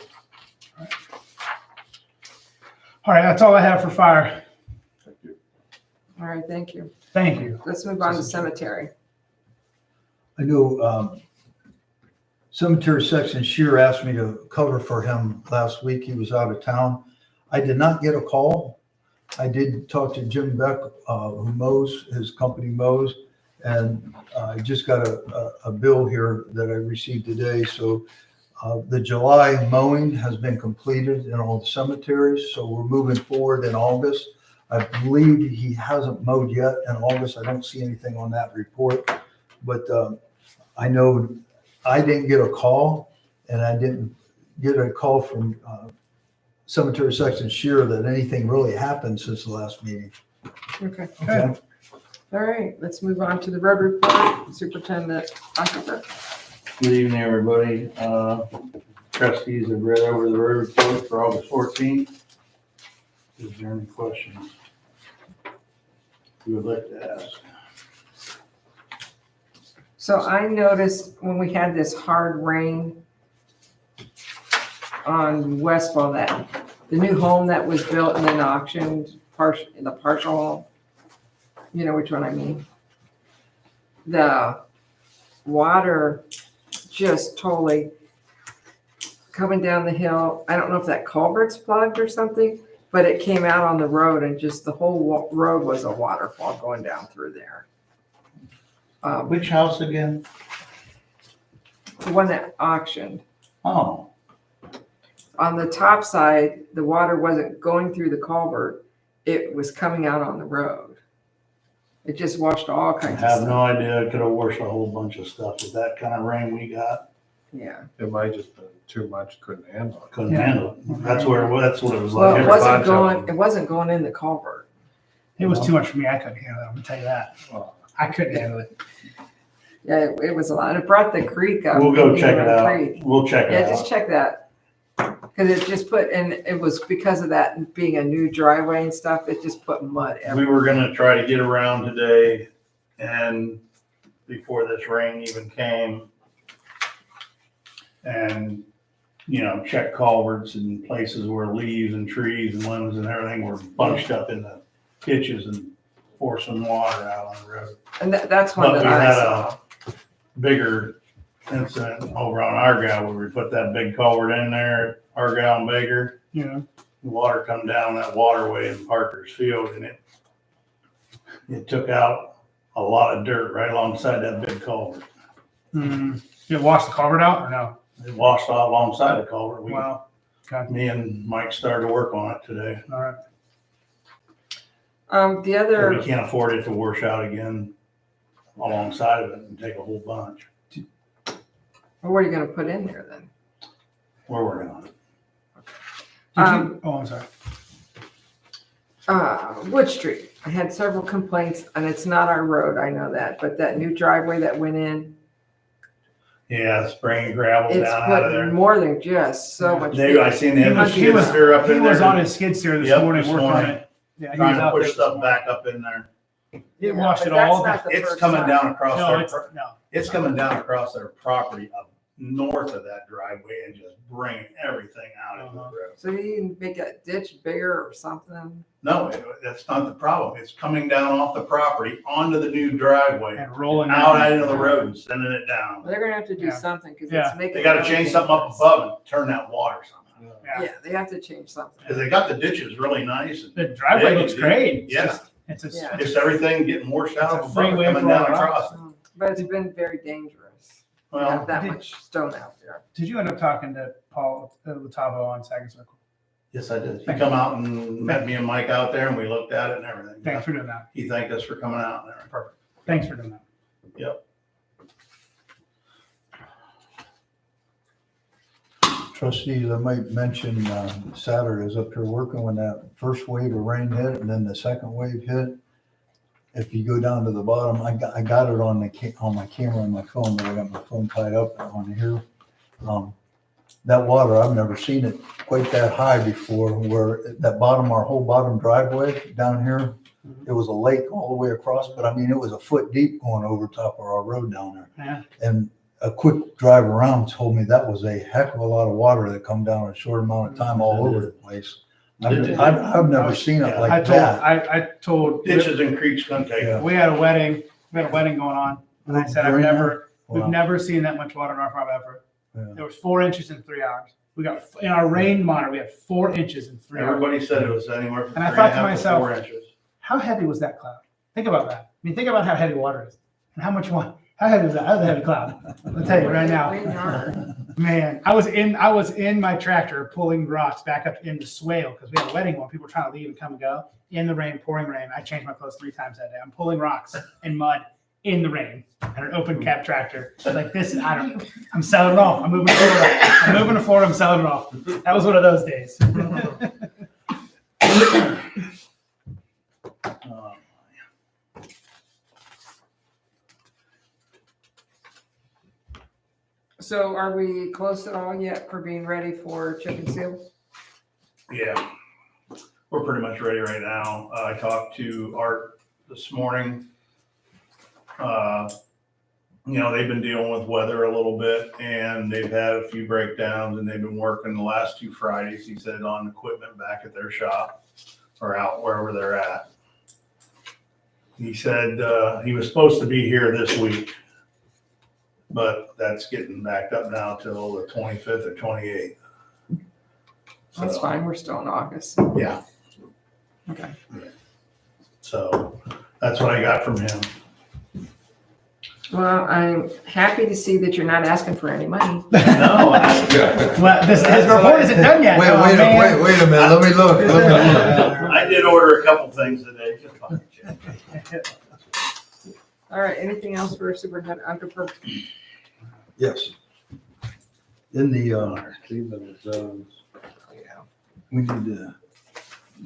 All right, that's all I have for fire. All right, thank you. Thank you. Let's move on to cemetery. I know Cemetery Section Shear asked me to cover for him last week. He was out of town. I did not get a call. I did talk to Jim Beck, who mows, his company mows, and I just got a bill here that I received today. So the July mowing has been completed in all the cemeteries, so we're moving forward in August. I believe he hasn't mowed yet in August. I don't see anything on that report, but I know I didn't get a call, and I didn't get a call from Cemetery Section Shear that anything really happened since the last meeting. Okay. Okay. All right, let's move on to the road report. Superintendent Osnaburg. Good evening, everybody. Trustees have read over the road report for August 14th. Is there any questions you would like to ask? So I noticed when we had this hard rain on Westfall, that the new home that was built and then auctioned, the partial home, you know which one I mean? The water just totally coming down the hill. I don't know if that culvert's plugged or something, but it came out on the road and just the whole road was a waterfall going down through there. Which house again? The one that auctioned. Oh, On the top side, the water wasn't going through the culvert. It was coming out on the road. It just washed all I kinds of have stuff. no idea. It could have washed a whole bunch of stuff. With that kind of rain we got, Yeah. It might just been too much, couldn't handle it. couldn't Yeah. handle it. That's what it was Well, like. it Every wasn't bunch of going, them. it wasn't going in the culvert. It was too much for me. I couldn't handle it. I'm gonna tell you that. Well, I couldn't handle it. Yeah, it was a lot. It brought the creek up. We'll go check it Indian out. Creek. We'll check Yeah, it just out. check that. Cause it just put, and it was because of that being a new driveway and stuff, it just put mud We everywhere. were gonna try to get around today, and before this rain even came, and check culverts and places where leaves and trees and limbs and everything were bunched up in the ditches and forcing water out on the road. And that's one But that we I had saw. a bigger incident over on Argyle where we put that big culvert in there, at Argyle and Baker. Yeah. The water come down that waterway in Parker's Field, and it took out a lot of dirt right alongside that big culvert. Mm. You wash the culvert out or no? It washed out alongside the culvert. Wow. Okay. Me and Mike started to work on it today. All right. The We other, can't afford it to wash out again alongside of it and take a whole bunch. what are you gonna put in there then? We're working on it. I'm sorry. Wood Street, I had several complaints, and it's not our road, I know that, but that new driveway that went in, Yeah, spraying gravel it's down out of putting there. more than just so much. I seen him He skid was- steer up He in there. was on his skid steer this Yep, morning this working on morning. it. Yeah, he Trying was to out push there stuff this back up in there. He washed it but that's all. not the It's first coming time. down across No, their, it's, no. it's coming down across their property up north of that driveway and just bringing everything out of the road. So you can make that ditch bigger or something? No, that's not the problem. It's coming down off the property onto the new driveway, And rolling out into the road and sending it down. Well, they're gonna have to do Yeah. something, because Yeah. it's making. They gotta it change really something up dangerous. above and turn that water somehow. Yeah. Yeah, they have to change something. Cause they got the ditches really nice. and The driveway looks Big, great. It's yeah. just- It's a, Yeah. Just everything getting washed out It's a of free above way coming for down all the across it. But it's been very dangerous to Well, have that did- much stone out there. did you end up talking to Paul Latavo on Sagan Circle? yes, I did. He Thank come out and met me and Mike out there and we looked at it and everything. Thanks for doing that. He thanked us for coming out and everything. Perfect. Thanks for doing that. Trustees, I might mention, Saturday I was up here working when that first wave of rain hit and then the second wave hit. If you go down to the bottom, I got it on on my camera on my phone, but I got my phone tied up on here. That water, I've never seen it quite that high before, where that bottom, our whole bottom driveway down here, it was a lake all the way across, but I mean, it was a foot deep going over top of our road down there. Yeah. And a quick drive around told me that was a heck of a lot of water that come down in a short amount of time all over the place. I've never seen it I like told, that. I told, Ditches and creeks couldn't take it. we had a wedding going on. And I said, During we've Wow. never seen that much water in our farm ever. Yeah. There was 4 inches in 3 hours. We got, in our rain monitor, we had 4 inches in 3 hours. Everybody said it was anywhere from And I 3.5 thought to to myself, 4 inches. How heavy was that cloud? Think about that. I mean, think about how heavy water is and how much water. How heavy is that? That was a heavy cloud. I'll tell you right now. Rain hard. Man, I was in my tractor pulling rocks back up in the swale because we had a wedding when people were trying to leave and come and go in the rain, pouring rain. I changed my clothes 3 times that day. I'm pulling rocks and mud in the rain on an open cab tractor. Like this, I'm selling it all. I'm moving to Florida. I'm selling it all. That was one of those days. So are we close at all yet for being ready for chip and seal? Yeah, we're pretty much ready right now. I talked to Art this morning. They've been dealing with weather a little bit and they've had a few breakdowns and they've been working the last 2 Fridays, he said, on equipment back at their shop or out wherever they're at. He said, he was supposed to be here this week, but that's getting backed up now till the 25th or 28th. That's So, fine, we're still in August. Yeah. Okay. So that's what I got from him. Well, I'm happy to see that you're not asking for any money. No, Well, his report isn't done yet. Wait Oh, a man. minute, let me look. I did order a couple things today. All right, anything else for Superintendent Underberg? Yes. In the, we need to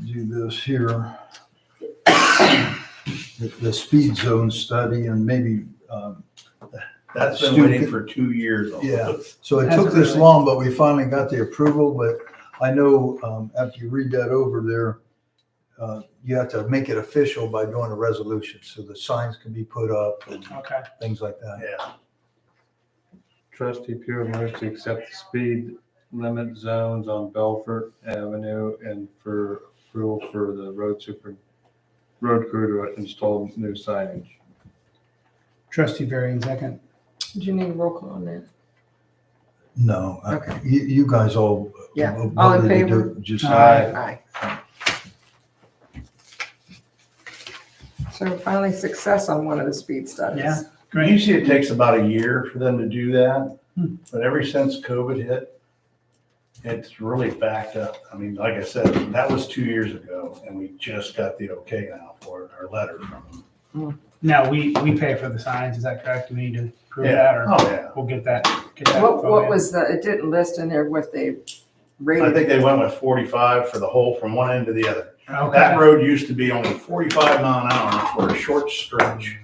do this here. The speed zone study and maybe, That's been waiting for 2 years. Yeah. so it Has took it this really? long, but we finally got the approval. But I know after you read that over there, you have to make it official by doing a resolution. So the signs can be put up and Okay. things like that. Yeah. Trustee Pure moves to accept the speed limit zones on Belfort Avenue and for approval for the road crew to install new signage. Trustee Varian, second. Do you need a roll call on that? No, Okay. you guys all. Yeah. All in voted to do favor? it, Just. Aye. Aye. So finally success on one of the speed studies. Yeah. Usually it takes about a year for them to do that, Hmm. but ever since COVID hit, it's really backed up. I mean, like I said, that was 2 years ago, and we just got the okay now for it, our letter from them. Now, we pay for the signs, is that correct? Do we need to prove that, Yeah, or oh, yeah. we'll get that? What was it didn't list in there what they I rated. think they went with 45 for the whole, from one end to the other. That Okay, road used to be only 45 mile an hour for a short stretch.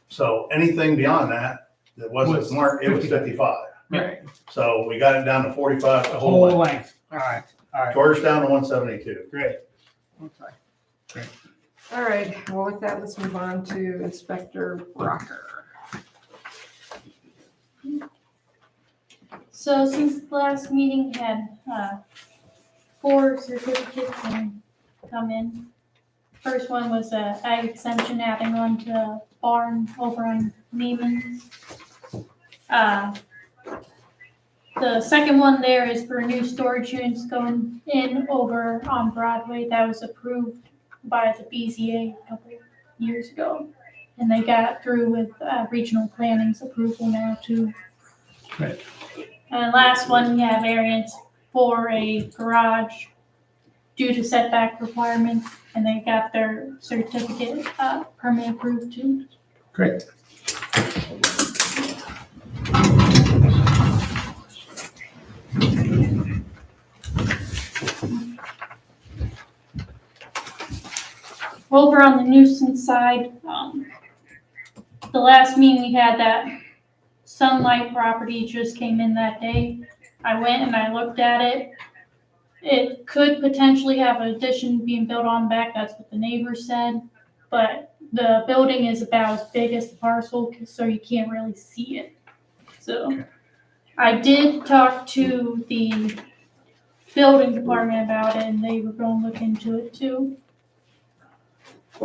So anything beyond that, that Was wasn't marked, it was 55. 55. Right. So we got it down to 45 the the whole whole length. length, all right, Georgetown to 172. great. Okay. Great. All right, well, with that, let's move on to Inspector Rocker. So since the last meeting, we had 4 certificates come in. First one was a ag exemption adding on to a barn over on Neiman's. The second one there is for new storage units going in over on Broadway. That was approved by the BZA a couple years ago. And they got through with regional planning's approval now too. Right. And last one, we have variance for a garage due to setback requirements, and they got their certificate permit approved too. Great. Over on the nuisance side, the last meeting we had, that Sunlight property just came in that day. I went and I looked at it. It could potentially have an addition being built on back, that's what the neighbor said. But the building is about as big as the parcel, so you can't really see it. So I did talk to the building department about it, and they were going to look into it too.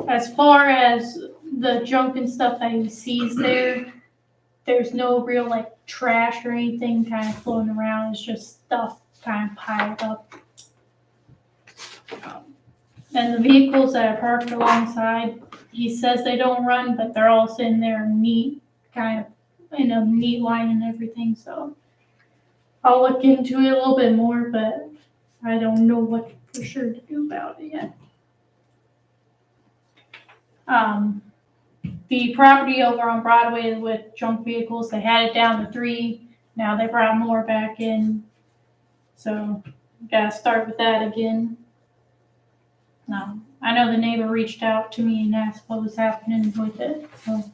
As far as the junk and stuff that he sees there, there's no real like trash or anything kind of floating around. It's just stuff kind of piled up. And the vehicles that are parked alongside, he says they don't run, but they're all sitting there neat, kind of in a neat line and everything. So I'll look into it a little bit more, but I don't know what for sure to do about it yet. The property over on Broadway with junk vehicles, they had it down to 3. Now they brought more back in. So gotta start with that again. I know the neighbor reached out to me and asked what was happening with it. So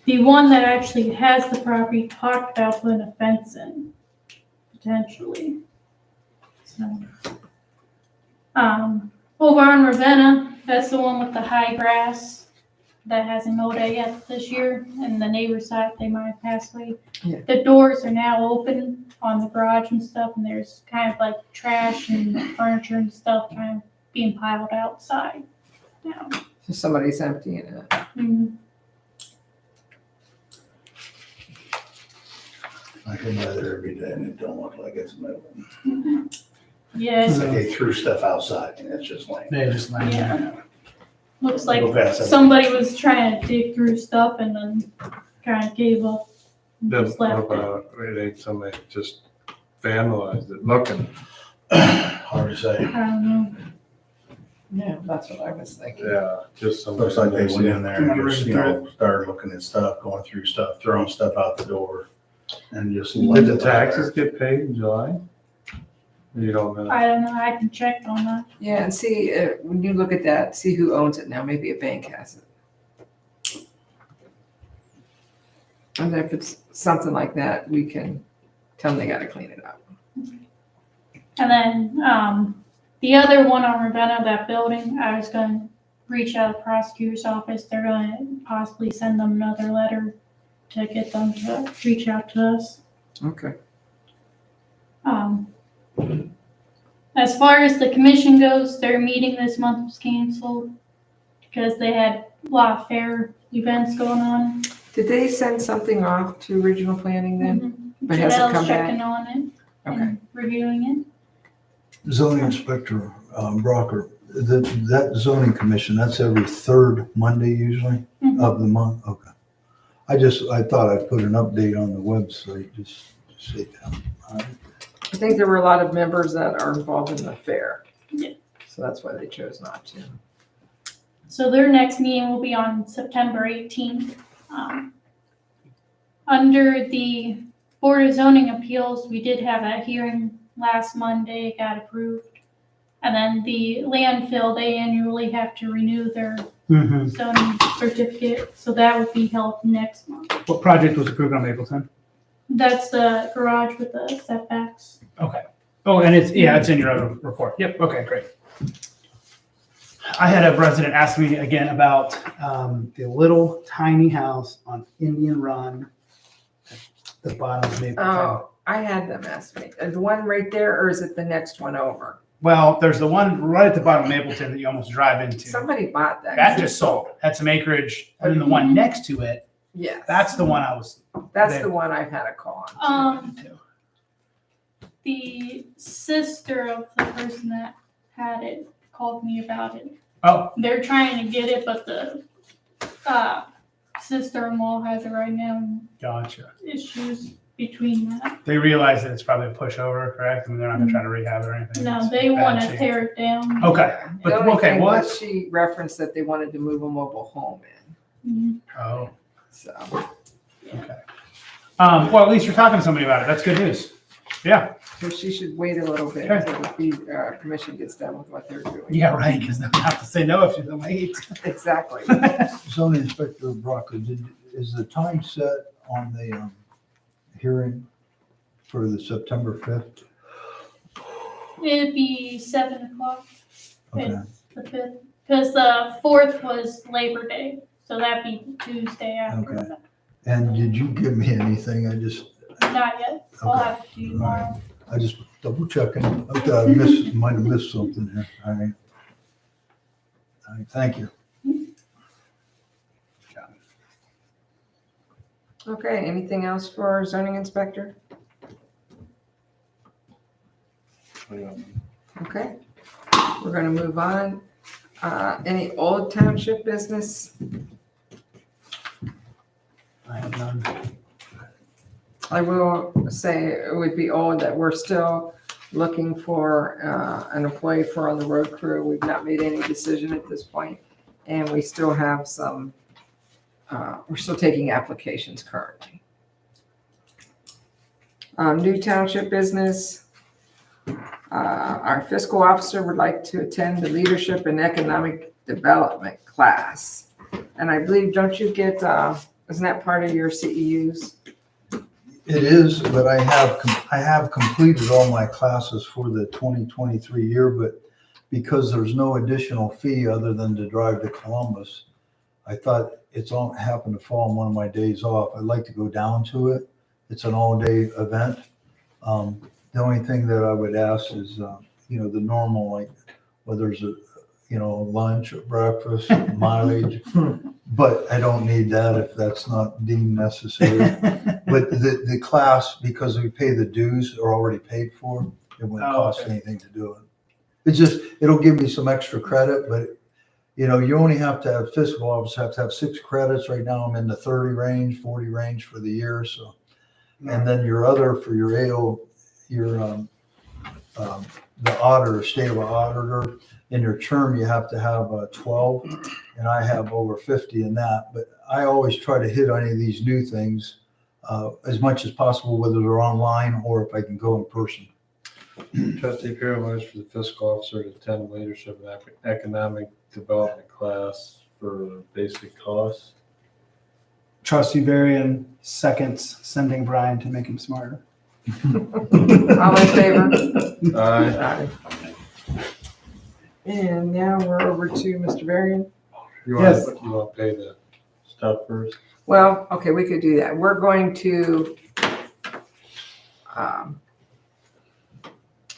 the one that actually has the property talked about putting a fence in, potentially. So over on Ravenna, that's the one with the high grass that hasn't mowed it yet this year, and the neighbors thought they might have passed away. Yeah. The doors are now open on the garage and stuff, and there's kind of like trash and furniture and stuff kind of being piled outside now. So somebody's emptying it. Mhm. I can weather every day and it don't look like it's moving. Yeah, It's like they threw stuff outside and it's just laying. They just land there. looks like Go past it. somebody was trying to dig through stuff and then kind of gave up and Then just what left it. about, it ain't somebody just vandalized it looking? Hard to say. I don't know. Yeah, that's what I was thinking. Yeah, just somebody. Looks like they went in there and just, started looking at stuff, going through stuff, throwing stuff out the door and just. Did the taxes get paid in July? You don't know. I don't know. I can check on that. Yeah, and see, when you look at that, see who owns it now. Maybe a bank has it. And if it's something like that, we can tell them they gotta clean it up. And then the other one on Ravenna, that building, I was going to reach out to the prosecutor's office. They're going to possibly send them another letter to get them to reach out to us. Okay. As far as the commission goes, their meeting this month was canceled because they had a lot of fair events going on. Did they send something off to regional planning then? But has it Janelle's come back? checking on it Okay. and reviewing Zoning inspector, Brocker, that zoning commission, that's every third Monday usually Mhm. of the month? Okay. I thought I'd put an update on the website, just to say that. All right. I think there were a lot of members that are involved in the fair. Yeah. So that's why they chose not to. it. So their next meeting will be on September 18th. Under the Board of Zoning Appeals, we did have a hearing last Monday, got approved. And then the landfill, they annually have to renew their Mm-hmm. zoning certificate, so that would be held next month. What project was approved on Mapleton? That's the garage with the setbacks. Okay. Oh, and it's in your other report. Yep. Okay, great. I had a resident ask me again about the little tiny house on Indian Run at the bottom of Mapleton. Oh, I had them ask me. The one right there, or is it the next one over? Well, there's the one right at the bottom of Mapleton that you almost drive into. Somebody bought that. That just sold. Had some acreage. And then the one next to it, Yes. that's the one I was That's there. the one I've had a call on. into. The sister of the person that had it called me about it. Oh, They're trying to get it, but the sister-in-law has it right now, and gotcha. issues between that. They realize that it's probably a pushover, correct? I mean, they're not gonna try to rehab it or anything. No, It's they in bad want to shape. tear it down. Okay, The but only okay, thing what? was she referenced that they wanted to move a mobile home in, Mhm. Oh, so. okay. Well, at least you're talking to somebody about it. That's good news. Yeah, So she should wait a little bit Okay. until the fee, commission gets done with what they're doing. yeah, right, because they'll have to say no if you don't wait. Exactly. Zoning inspector Brocker, is the time set on the hearing for the September 5th? It'd be 7:00, Okay. the 5th, because the 4th was Labor Day, so that'd be Tuesday after Okay. that. And did you give me anything? Not yet, I'll Okay. have to do tomorrow. I just double checking. I thought might have missed something here. All right. All right, thank you. Okay, anything else for our zoning inspector? Okay, we're gonna move on. Any old township business? I have none. I will say it would be old that we're still looking for an employee for on the road crew. We've not made any decision at this point, and we still have some, we're still taking applications currently. New township business. Our fiscal officer would like to attend the leadership and economic development class. And I believe, don't you get, isn't that part of your CEUs? It is, but I have completed all my classes for the 2023 year, but because there's no additional fee other than to drive to Columbus, I thought it's all happened to fall on one of my days off. I'd like to go down to it. It's an all-day event. The only thing that I would ask is, the normal, like whether it's lunch, breakfast, mileage, but I don't need that if that's not deemed necessary. But the class, because we pay the dues, are already paid for. It wouldn't Oh, cost okay. anything to do it. It's just, it'll give me some extra credit, but you only have to have fiscal officers have to have 6 credits. Right now I'm in the 30 range, 40 range for the year. So, and then your other for your AO, the auditor, state of auditor, in your term, you have to have 12, and I have over 50 in that. But I always try to hit any of these new things as much as possible, whether they're online or if I can go in person. Trustee Pierre moves for the fiscal officer to attend leadership and economic development class for basic costs. Trustee Varian seconds sending Brian to make him smarter. All in favor? Aye. Aye. And now we're over to Mr. Varian. You Yes. want to pay the stuff first? Well, okay, we could do that. We're going to,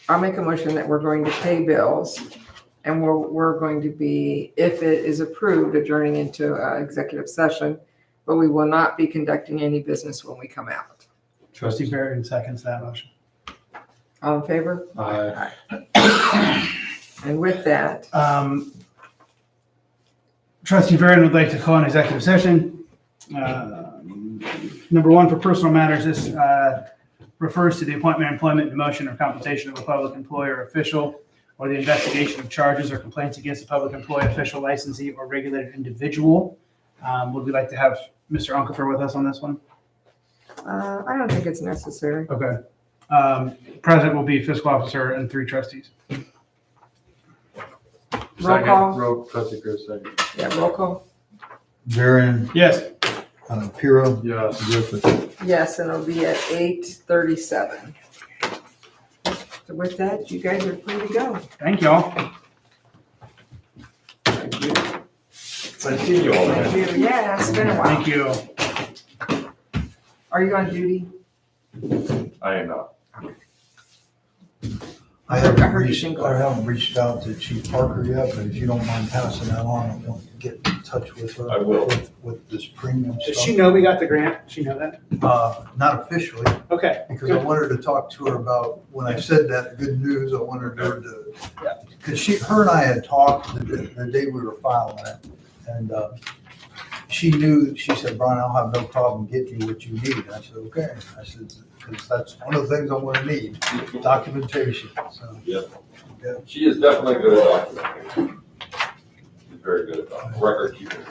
I'll make a motion that we're going to pay bills. And we're going to be, if it is approved, adjourning into executive session, but we will not be conducting any business when we come out. Trustee Barrington seconds that motion. All in favor? Aye. And with that, Trustee Barrington would like to call an executive session. Number one, for personal matters, this refers to the appointment, employment, demotion, or compensation of a public employee or official, or the investigation of charges or complaints against a public employee, official, licensee, or regulated individual. Would we like to have Mr. Unkefer with us on this one? I don't think it's necessary. Okay. President will be fiscal officer and 3 trustees. Roll call. Trustee Chris, second. Yeah, roll call. Varian, Yes. Piro, Yes. Griffith. Yes, and it'll be at 8:37. So with that, you guys are free to go. Thank y'all. Thank you. Nice seeing you all. Thank you. Yeah, it's been a while. Thank you. Are you on duty? I am not. I heard you think- haven't reached out to Chief Parker yet, but if you don't mind passing that on, I want to get in touch with her. I will. With this premium Does stuff. she know we got the grant? She know that? Not officially, Okay. because I wanted to talk to her about, when I said that good news, I wanted her to, because her and I had talked the day we were filing it, and she knew, she said, Brian, I'll have no problem getting you what you need. I said, okay. I said, because that's one of the things I'm going to need, documentation, so. Yep. Yeah. She is definitely good at documenting. She's very good at record keeping.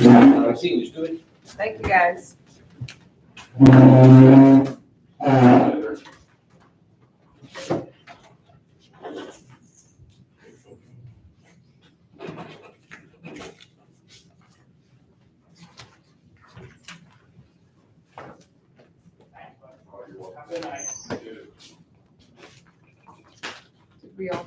I've seen you do it. Thank you, guys. Did we all?